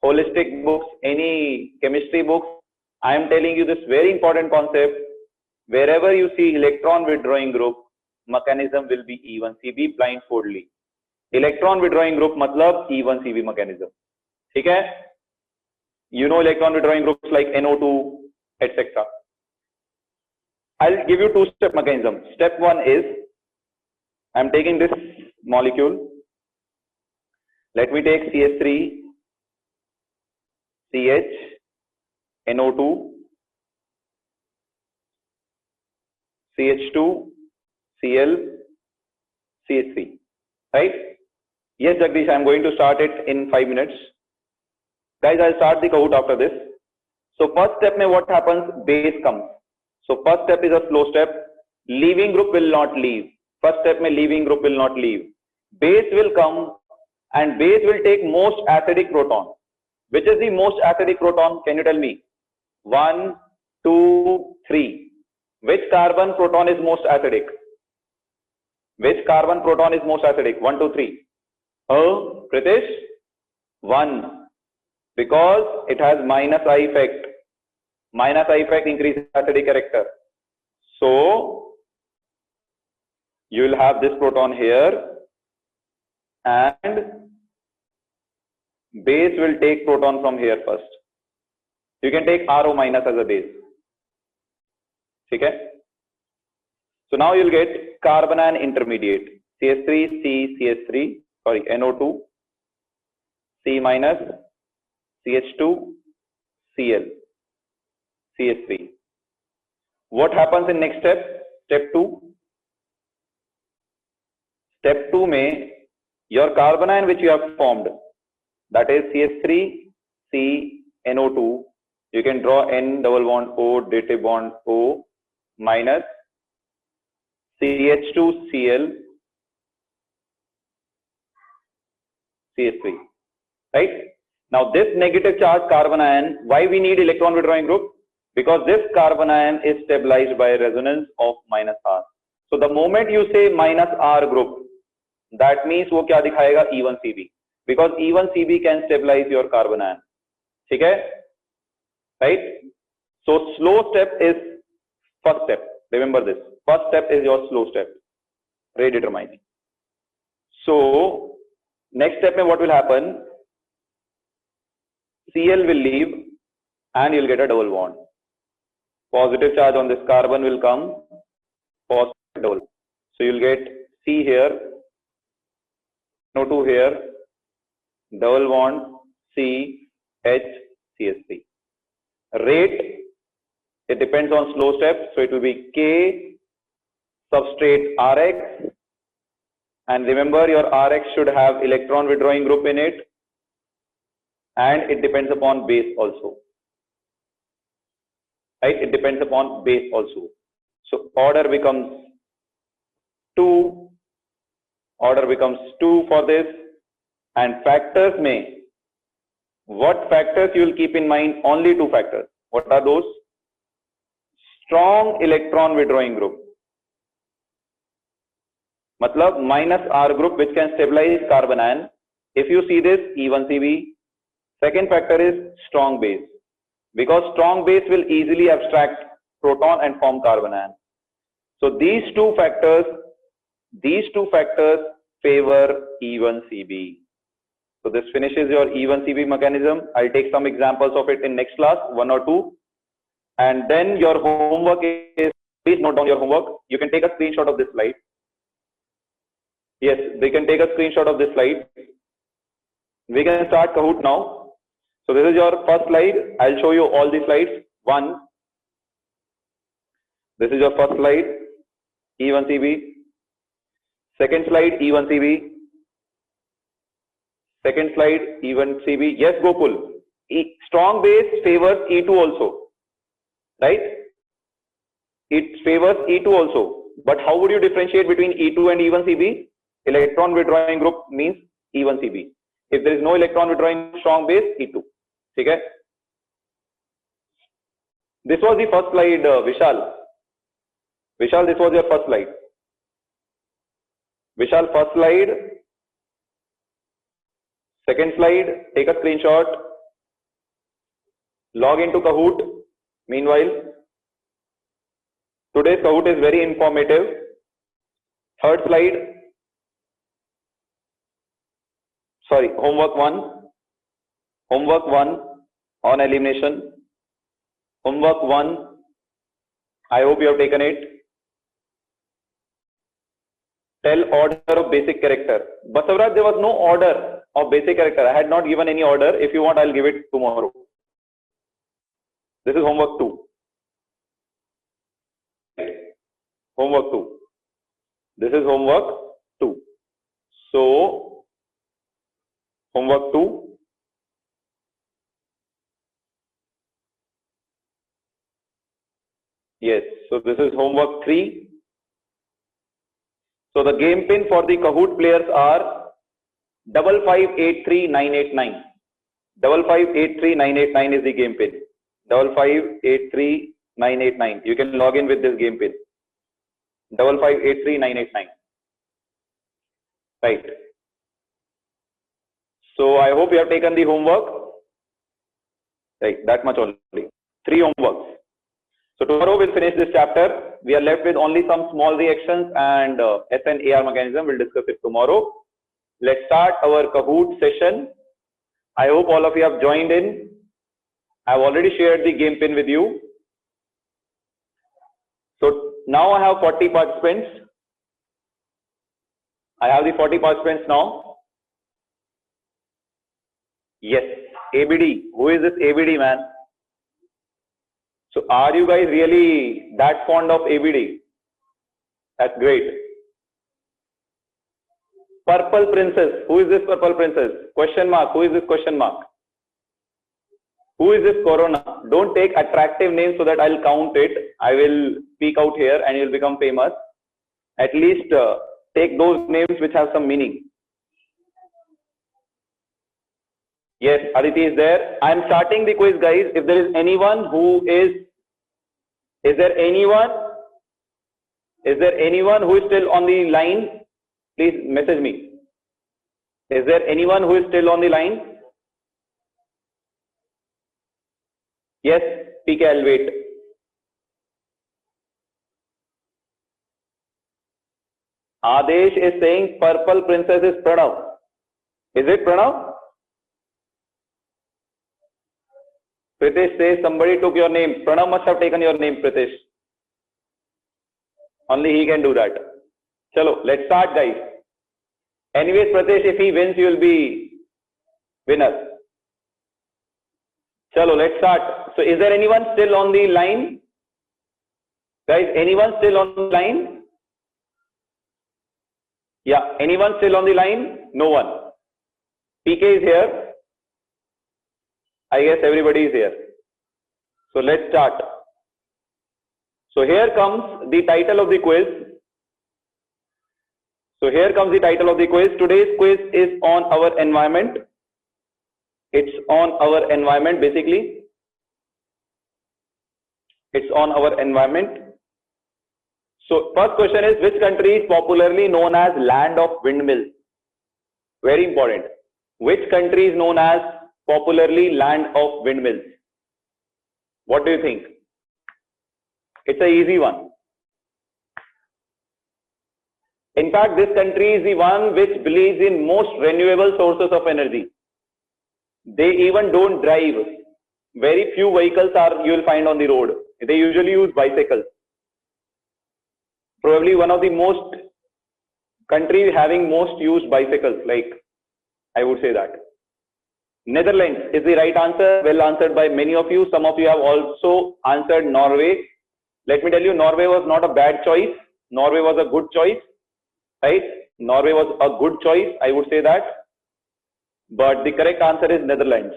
holistic books, any chemistry books. I am telling you this very important concept. Wherever you see electron withdrawing group, mechanism will be E1CB blindfoldly. Electron withdrawing group matlab E1CB mechanism. Okay? You know electron withdrawing groups like NO2, etc. I'll give you 2-step mechanism. Step 1 is, I'm taking this molecule. Let me take CH3, CH, NO2, CH2, Cl, CH3, right? Yes, Jagdish, I am going to start it in 5 minutes. Guys, I'll start the Kahoot after this. So first step mein what happens? Base comes. So first step is a slow step. Leaving group will not leave. First step mein leaving group will not leave. Base will come and base will take most acidic proton. Which is the most acidic proton? Can you tell me? 1, 2, 3. Which carbon proton is most acidic? Which carbon proton is most acidic? 1, 2, 3. Oh, Pritish? 1. Because it has minus I effect. Minus I effect increases acidic character. So, you will have this proton here and base will take proton from here first. You can take RO minus as a base. Okay? So now you'll get carbon and intermediate. CH3, C, CH3, sorry, NO2, C minus, CH2, Cl, CH3. What happens in next step? Step 2. Step 2 may your carbon ion which you have formed, that is CH3, C, NO2, you can draw N double bond O, dative bond O minus CH2, Cl, CH3, right? Now this negative charge carbon ion, why we need electron withdrawing group? Because this carbon ion is stabilized by resonance of minus R. So the moment you say minus R group, that means वो क्या दिखाएगा? E1CB. Because E1CB can stabilize your carbon ion. ठीक है? Right? So slow step is first step. Remember this. First step is your slow step. Redetermining. So next step में what will happen? Cl will leave and you'll get a double bond. Positive charge on this carbon will come. Positive double. So you'll get C here, NO2 here, double bond C, H, CH3. Rate, it depends on slow step. So it will be K substrate Rx. And remember your Rx should have electron withdrawing group in it. And it depends upon base also. Right? It depends upon base also. So order becomes 2. Order becomes 2 for this. And factors may. What factors you will keep in mind? Only 2 factors. What are those? Strong electron withdrawing group. Matlab minus R group which can stabilize carbon ion. If you see this E1CB. Second factor is strong base. Because strong base will easily abstract proton and form carbon ion. So these two factors favor E1CB. So this finishes your E1CB mechanism. I'll take some examples of it in next class, 1 or 2. And then your homework is, please note down your homework. You can take a screenshot of this slide. Yes, they can take a screenshot of this slide. We can start Kahoot now. So this is your first slide. I'll show you all the slides. 1. This is your first slide, E1CB. Second slide, E1CB. Second slide, E1CB. Yes, Gokul. Strong base favors E2 also. Right? It favors E2 also. But how would you differentiate between E2 and E1CB? Electron withdrawing group means E1CB. If there is no electron withdrawing strong base, E2. Okay? This was the first slide, Vishal. Vishal, this was your first slide. Vishal, first slide. Second slide, take a screenshot. Log into Kahoot. Meanwhile, today's Kahoot is very informative. Third slide. Sorry, homework 1. Homework 1 on elimination. Homework 1. I hope you have taken it. Tell order of basic character. Basavraj, there was no order of basic character. I had not given any order. If you want, I'll give it tomorrow. This is homework 2. Homework 2. This is homework 2. So, homework 2. Yes, so this is homework 3. So the game pin for the Kahoot players are 5583989. 5583989 is the game pin. 5583989. You can log in with this game pin. 5583989. Right. So I hope you have taken the homework. Right, that much only. 3 homeworks. So tomorrow we'll finish this chapter. We are left with only some small reactions and SNAR mechanism. We'll discuss it tomorrow. Let's start our Kahoot session. I hope all of you have joined in. I've already shared the game pin with you. So now I have 40 participants. I have the 40 participants now. Yes, ABD. Who is this ABD, man? So are you guys really that fond of ABD? That's great. Purple Princess. Who is this Purple Princess? Question mark. Who is this question mark? Who is this Corona? Don't take attractive names so that I'll count it. I will speak out here and you'll become famous. At least take those names which have some meaning. Yes, Aditi is there. I'm starting the quiz, guys. If there is anyone who is there anyone who is still on the line? Please message me. Is there anyone who is still on the line? Yes, PK, I'll wait. Adesh is saying Purple Princess is Pranav. Is it Pranav? Pritesh says somebody took your name. Pranav must have taken your name, Pritesh. Only he can do that. Chalo, let's start, guys. Anyways, Pritesh, if he wins, you will be winner. Chalo, let's start. So, is there anyone still on the line? Guys, anyone still on the line? Yeah, anyone still on the line? No one. PK is here. I guess everybody is here. So let's start. So here comes the title of the quiz. Today's quiz is on our environment. It's on our environment basically. It's on our environment. So first question is, which country is popularly known as land of windmills? Very important. Which country is known as popularly land of windmills? What do you think? It's an easy one. In fact, this country is the one which believes in most renewable sources of energy. They even don't drive. Very few vehicles you will find on the road. They usually use bicycles. Probably one of the most country having most used bicycles, like I would say that. Netherlands is the right answer. Well answered by many of you. Some of you have also answered Norway. Let me tell you, Norway was not a bad choice. Norway was a good choice, right? Norway was a good choice, I would say that. But the correct answer is Netherlands.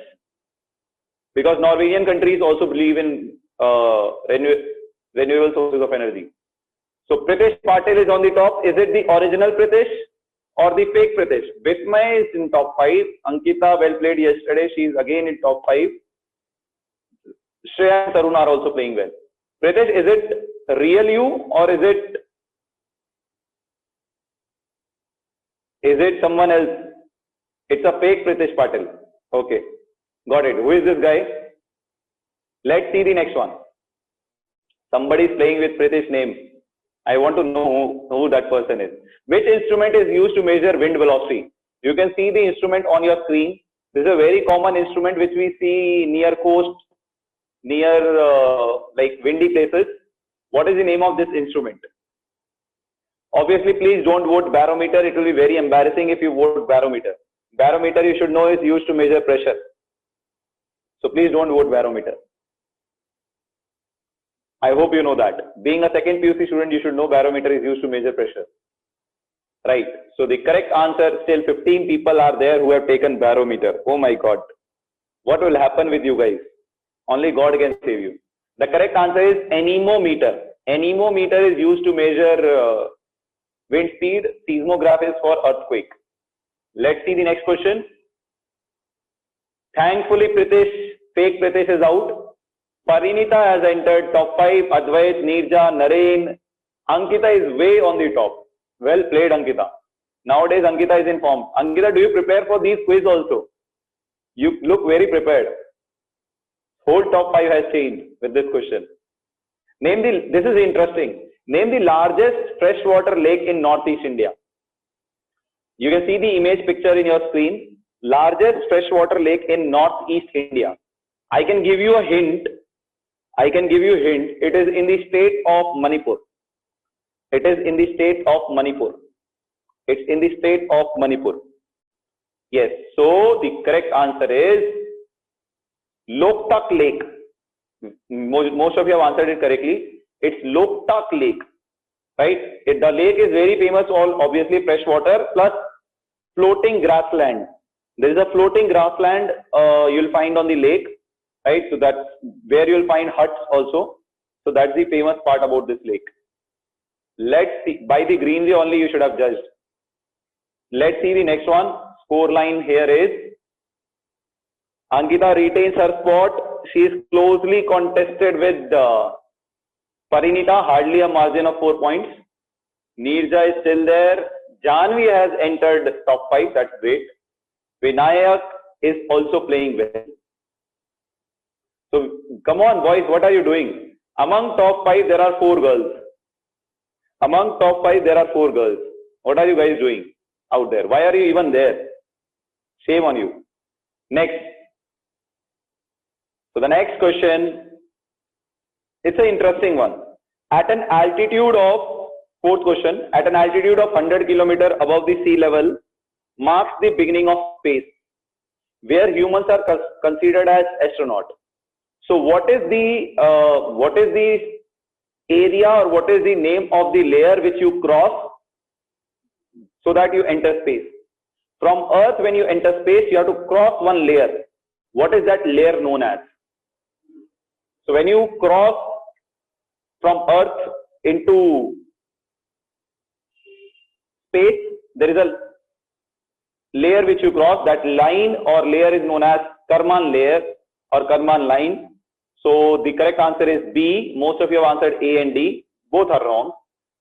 Because Norwegian countries also believe in renewable sources of energy. So Pritesh Patel is on the top. Is it the original Pritesh or the fake Pritesh? Vismay is in top 5. Ankita, well played yesterday. She is again in top 5. Shreya and Tarun are also playing well. Pritesh, is it real you or is it someone else? It's a fake Pritesh Patel. Okay, got it. Who is this guy? Let's see the next one. Somebody is playing with Pritish's name. I want to know who that person is. Which instrument is used to measure wind velocity? You can see the instrument on your screen. This is a very common instrument which we see near coast, near like windy places. What is the name of this instrument? Obviously, please don't vote barometer. It will be very embarrassing if you vote barometer. Barometer, you should know, is used to measure pressure. So please don't vote barometer. I hope you know that. Being a second PUC student, you should know barometer is used to measure pressure. Right. So the correct answer, still 15 people are there who have taken barometer. Oh my God. What will happen with you guys? Only God can save you. The correct answer is anemometer. Anemometer is used to measure wind speed. Seismograph is for earthquake. Let's see the next question. Thankfully, fake Pritesh is out. Parinita has entered top 5. Advait, Neerja, Naren. Ankita is way on the top. Well played, Ankita. Nowadays, Ankita is in form. Ankita, do you prepare for these quiz also? You look very prepared. Whole top 5 has changed with this question. This is interesting. Name the largest freshwater lake in Northeast India. You can see the image picture in your screen. Largest freshwater lake in Northeast India. I can give you a hint. It is in the state of Manipur. It is in the state of Manipur. It's in the state of Manipur. Yes. So the correct answer is Loktak Lake. Most of you have answered it correctly. It's Loktak Lake. Right? The lake is very famous, all obviously freshwater plus floating grassland. There is a floating grassland you'll find on the lake. Right? So that's where you'll find huts also. So that's the famous part about this lake. Let's see. By the greenery only you should have judged. Let's see the next one. Score line here is Ankita retains her spot. She is closely contested with Parinita, hardly a margin of 4 points. Neerja is still there. Janvi has entered top 5. That's great. Vinayak is also playing well. So come on, boys. What are you doing? Among top 5, there are 4 girls. Among top 5, there are 4 girls. What are you guys doing out there? Why are you even there? Shame on you. Next. So the next question, it's an interesting one. At an altitude of, fourth question, at an altitude of 100 km above the sea level marks the beginning of space, where humans are considered as astronauts. So what is the area or what is the name of the layer which you cross so that you enter space? From Earth, when you enter space, you have to cross one layer. What is that layer known as? So when you cross from Earth into space, there is a layer which you cross. That line or layer is known as Karman layer or Karman line. So the correct answer is B. Most of you have answered A and D. Both are wrong.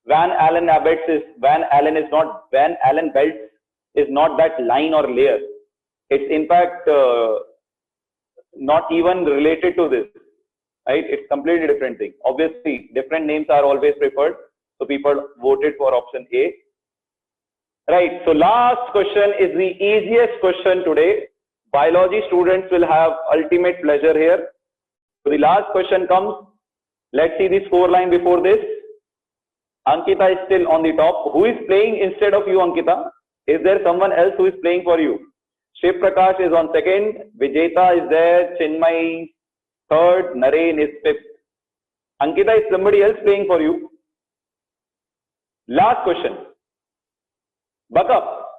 Van Allen belts is not that line or layer. It's in fact not even related to this. Right? It's completely different thing. Obviously, different names are always preferred. So people voted for option A. Right. So last question is the easiest question today. Biology students will have ultimate pleasure here. So the last question comes. Let's see the score line before this. Ankita is still on the top. Who is playing instead of you, Ankita? Is there someone else who is playing for you? Shiv Prakash is on second. Vijeta is there. Chinmay third. Naren is fifth. Ankita, is somebody else playing for you? Last question. Buck up.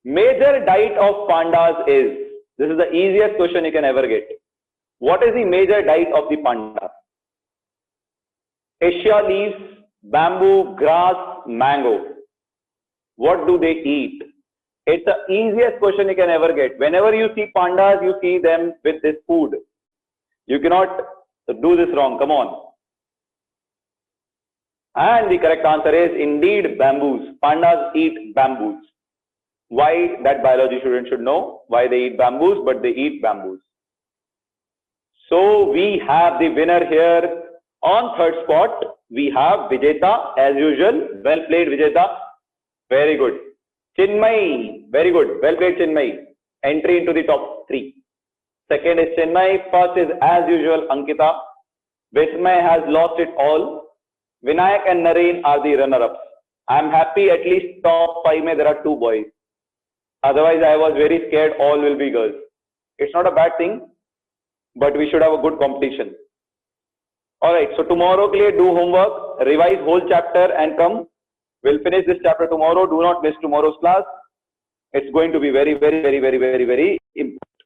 Major diet of pandas is. This is the easiest question you can ever get. What is the major diet of the panda? Acacia leaves, bamboo, grass, mango. What do they eat? It's the easiest question you can ever get. Whenever you see pandas, you see them with this food. You cannot do this wrong. Come on. And the correct answer is indeed bamboos. Pandas eat bamboos. Why? That biology student should know why they eat bamboos, but they eat bamboos. So we have the winner here on third spot. We have Vijeta as usual. Well played, Vijeta. Very good. Chinmay. Very good. Well played, Chinmay. Entry into the top 3. Second is Chinmay. First is as usual Ankita. Vismay has lost it all. Vinayak and Naren are the runner-ups. I am happy at least top 5 mein there are 2 boys. Otherwise I was very scared all will be girls. It's not a bad thing, but we should have a good competition. All right. So tomorrow के लिए do homework, revise whole chapter and come. We'll finish this chapter tomorrow. Do not miss tomorrow's class. It's going to be very, very, very, very, very, very important.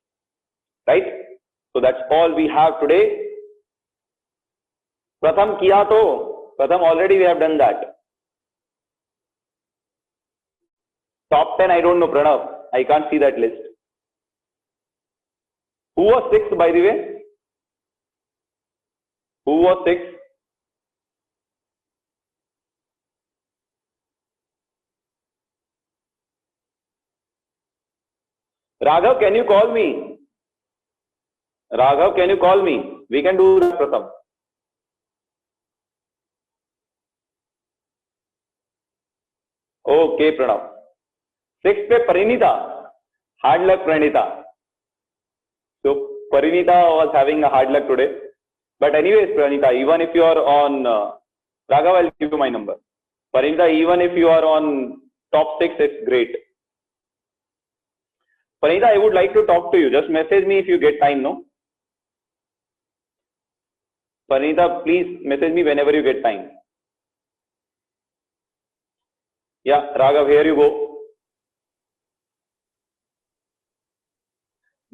Right? So that's all we have today. Pratham kiya to. Pratham already we have done that. Top 10, I don't know, Pranav. I can't see that list. Who was 6th, by the way? Who was 6th? Raghav, can you call me? Raghav, can you call me? We can do that, Pratham. Okay, Pranav. 6th pe Parinita. Hard luck, Pranita. So Parinita was having a hard luck today. But anyways, Pranita, even if you are on Raghav, I'll give you my number. Parinita, even if you are on top 6, it's great. Parinita, I would like to talk to you. Just message me if you get time, no? Parinita, please message me whenever you get time. Yeah, Raghav, here you go.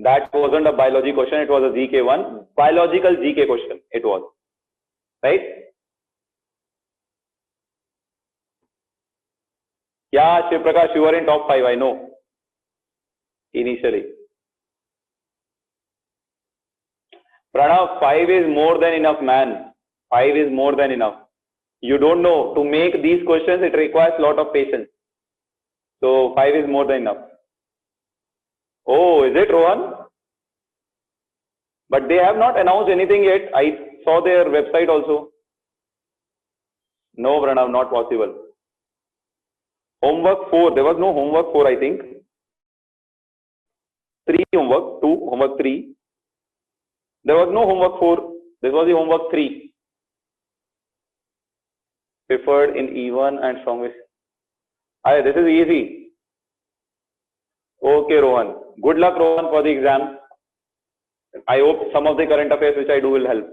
That wasn't a biology question, it was a GK one. Biological GK question, it was. Right? Yeah, Shiv Prakash, you were in top 5, I know. Initially. Pranav, 5 is more than enough, man. 5 is more than enough. You don't know, to make these questions, it requires a lot of patience. So 5 is more than enough. Oh, is it, Rohan? But they have not announced anything yet. I saw their website also. No, Pranav, not possible. Homework 4. There was no homework 4, I think. 3 homework, 2, homework 3. There was no homework 4. This was the homework 3. Preferred in E1 and strongest. Aye, this is easy. Okay, Rohan. Good luck, Rohan, for the exam. I hope some of the current affairs which I do will help.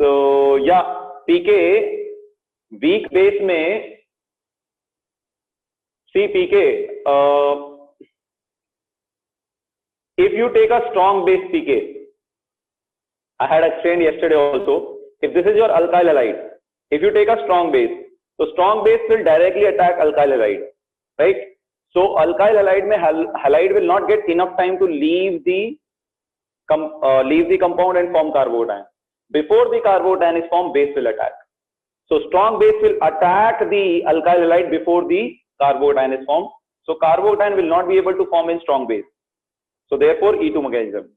So, yeah, PK, weak base में, see PK, if you take a strong base PK, I had explained yesterday also, if this is your alkyl halide, if you take a strong base, so strong base will directly attack alkyl halide, right? So alkyl halide mein halide will not get enough time to leave the compound and form carbocation. Before the carbocation is formed, base will attack. So strong base will attack the alkyl halide before the carbocation is formed. So carbocation will not be able to form in strong base. So therefore E2 mechanism.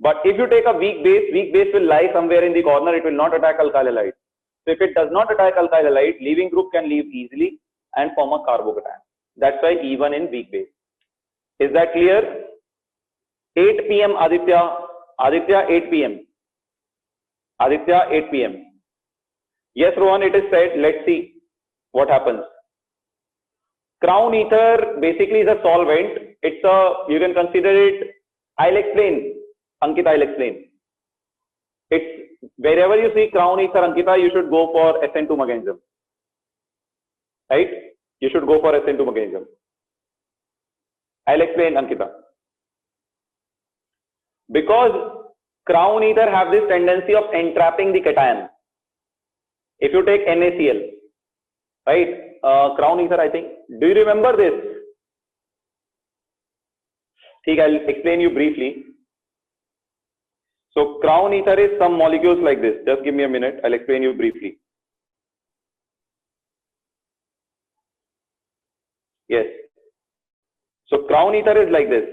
But if you take a weak base will lie somewhere in the corner. It will not attack alkyl halide. So if it does not attack alkyl halide, leaving group can leave easily and form a carbocation. That's why E1 in weak base. Is that clear? 8 p.m. Aditya. Aditya, 8 p.m. Aditya, 8 p.m. Yes, Rohan, it is said. Let's see what happens. Crown ether basically is a solvent. It's a, you can consider it, I'll explain. Ankita, I'll explain. It's wherever you see crown ether, Ankita, you should go for SN2 mechanism. Right? You should go for SN2 mechanism. I'll explain, Ankita. Because crown ether have this tendency of entrapping the cation. If you take NaCl, right? Crown ether, I think. Do you remember this? I'll explain you briefly. So crown ether is some molecules like this. Just give me a minute. I'll explain you briefly. Yes. So crown ether is like this.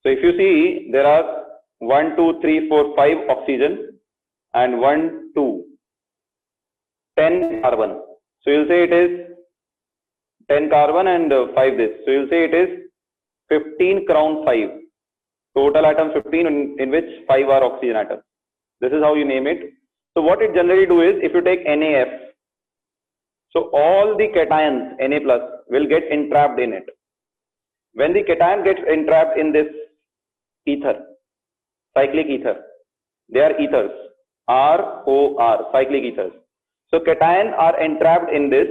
So if you see, there are 1, 2, 3, 4, 5 oxygen and 1, 2, 10 carbon. So you'll say it is 10 carbon and 5 this. So you'll say it is 15 crown 5. Total atoms 15 in which 5 are oxygen atoms. This is how you name it. So what it generally do is, if you take NaF, So all the cations Na plus will get entrapped in it. When the cation gets entrapped in this ether, cyclic ether, they are ethers, ROR, cyclic ethers. So cation are entrapped in this.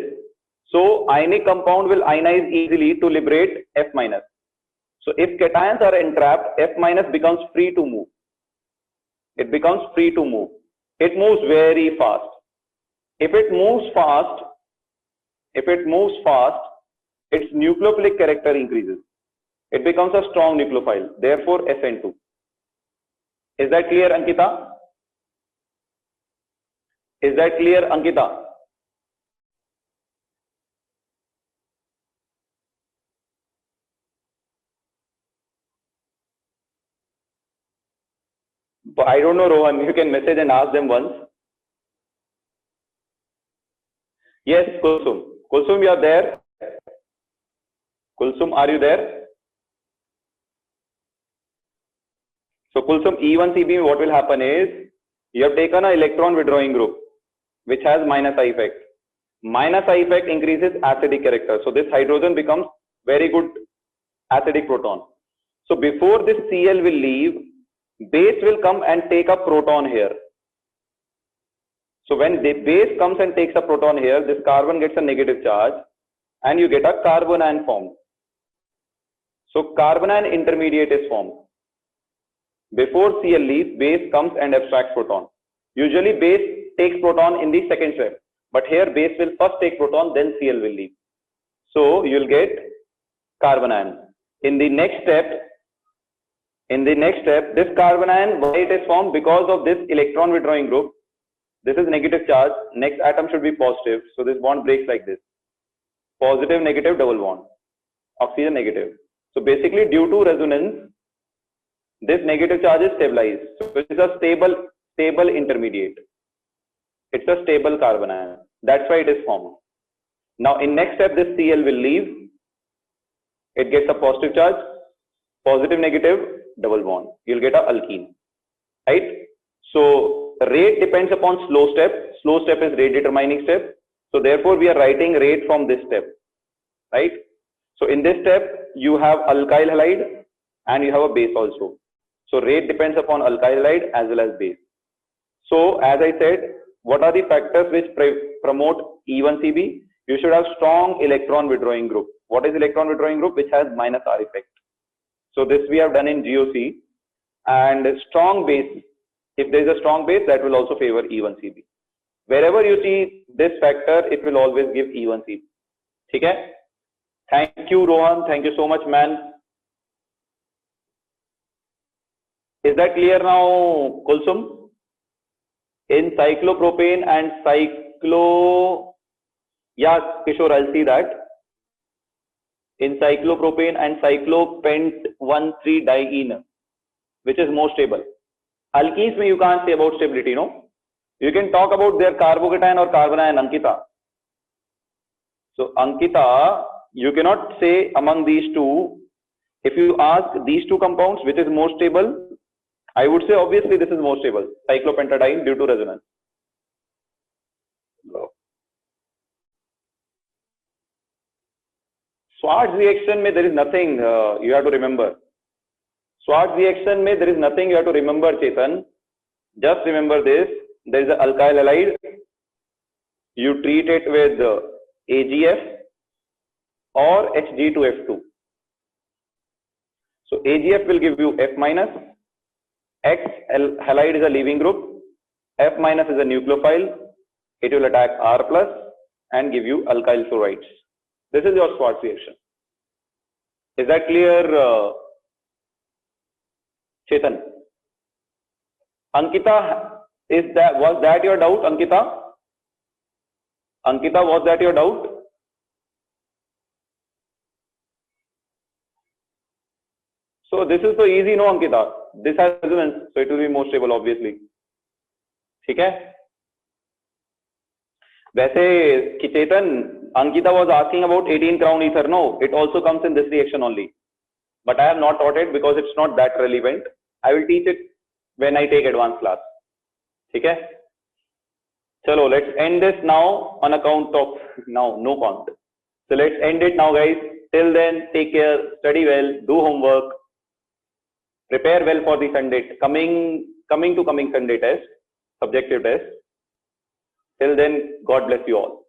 So ionic compound will ionize easily to liberate F minus. So if cations are entrapped, F minus becomes free to move. It becomes free to move. It moves very fast. If it moves fast, its nucleophilic character increases. It becomes a strong nucleophile. Therefore, SN2. Is that clear, Ankita? Is that clear, Ankita? But I don't know, Rohan. You can message and ask them once. Yes, Kulsum. Kulsum, you are there? Kulsum, are you there? So Kulsum, E1CB, what will happen is, you have taken an electron withdrawing group, which has minus I effect. Minus I effect increases acidic character. So this hydrogen becomes very good acidic proton. So before this Cl will leave, base will come and take a proton here. So when the base comes and takes a proton here, this carbon gets a negative charge and you get a carbanion formed. So carbanion intermediate is formed. Before Cl leaves, base comes and abstracts proton. Usually base takes proton in the second step, but here base will first take proton, then Cl will leave. So you will get carbanion. In the next step, this carbanion, why it is formed? Because of this electron withdrawing group. This is negative charge. Next atom should be positive. So this bond breaks like this. Positive, negative, double bond. Oxygen negative. So basically due to resonance, this negative charge is stabilized. So it is a stable intermediate. It's a stable carbanion. That's why it is formed. Now in next step, this Cl will leave. It gets a positive charge. Positive, negative, double bond. You'll get a alkene. Right? So rate depends upon slow step. Slow step is rate determining step. So therefore we are writing rate from this step. Right? So in this step, you have alkyl halide and you have a base also. So rate depends upon alkyl halide as well as base. So as I said, what are the factors which promote E1CB? You should have strong electron withdrawing group. What is electron withdrawing group? Which has minus R effect. So this we have done in GOC. And strong base. If there is a strong base, that will also favor E1CB. Wherever you see this factor, it will always give E1CB. Okay? Thank you, Rohan. Thank you so much, man. Is that clear now, Kulsum? In cyclopropane and yeah, Kishore, I'll see that. In cyclopropane and cyclopent-1,3-diene, which is more stable. Alkenes, you can't say about stability, no? You can talk about their carbocation or carbanion, Ankita. So, Ankita, you cannot say among these two. If you ask these two compounds, which is more stable, I would say obviously this is more stable, cyclopentadiene due to resonance. Schwarz reaction, there is nothing you have to remember. Schwarz reaction, there is nothing you have to remember, Chetan. Just remember this. There is an alkyl halide. You treat it with AgF or Hg2F2. So AgF will give you F minus. X halide is a leaving group. F minus is a nucleophile. It will attack R plus and give you alkyl fluorides. This is your Schwarz reaction. Is that clear, Chetan? Ankita, was that your doubt, Ankita? Ankita, was that your doubt? So this is so easy, no, Ankita? This has resonance, so it will be more stable, obviously. Okay? वैसे Chetan, Ankita was asking about 18 crown ether. No, it also comes in this reaction only. But I have not taught it because it's not that relevant. I will teach it when I take advanced class. Okay? Chalo, let's end this now on account of now no count. So let's end it now, guys. Till then, take care, study well, do homework, prepare well for the Sunday coming Sunday test, subjective test. Till then, God bless you all.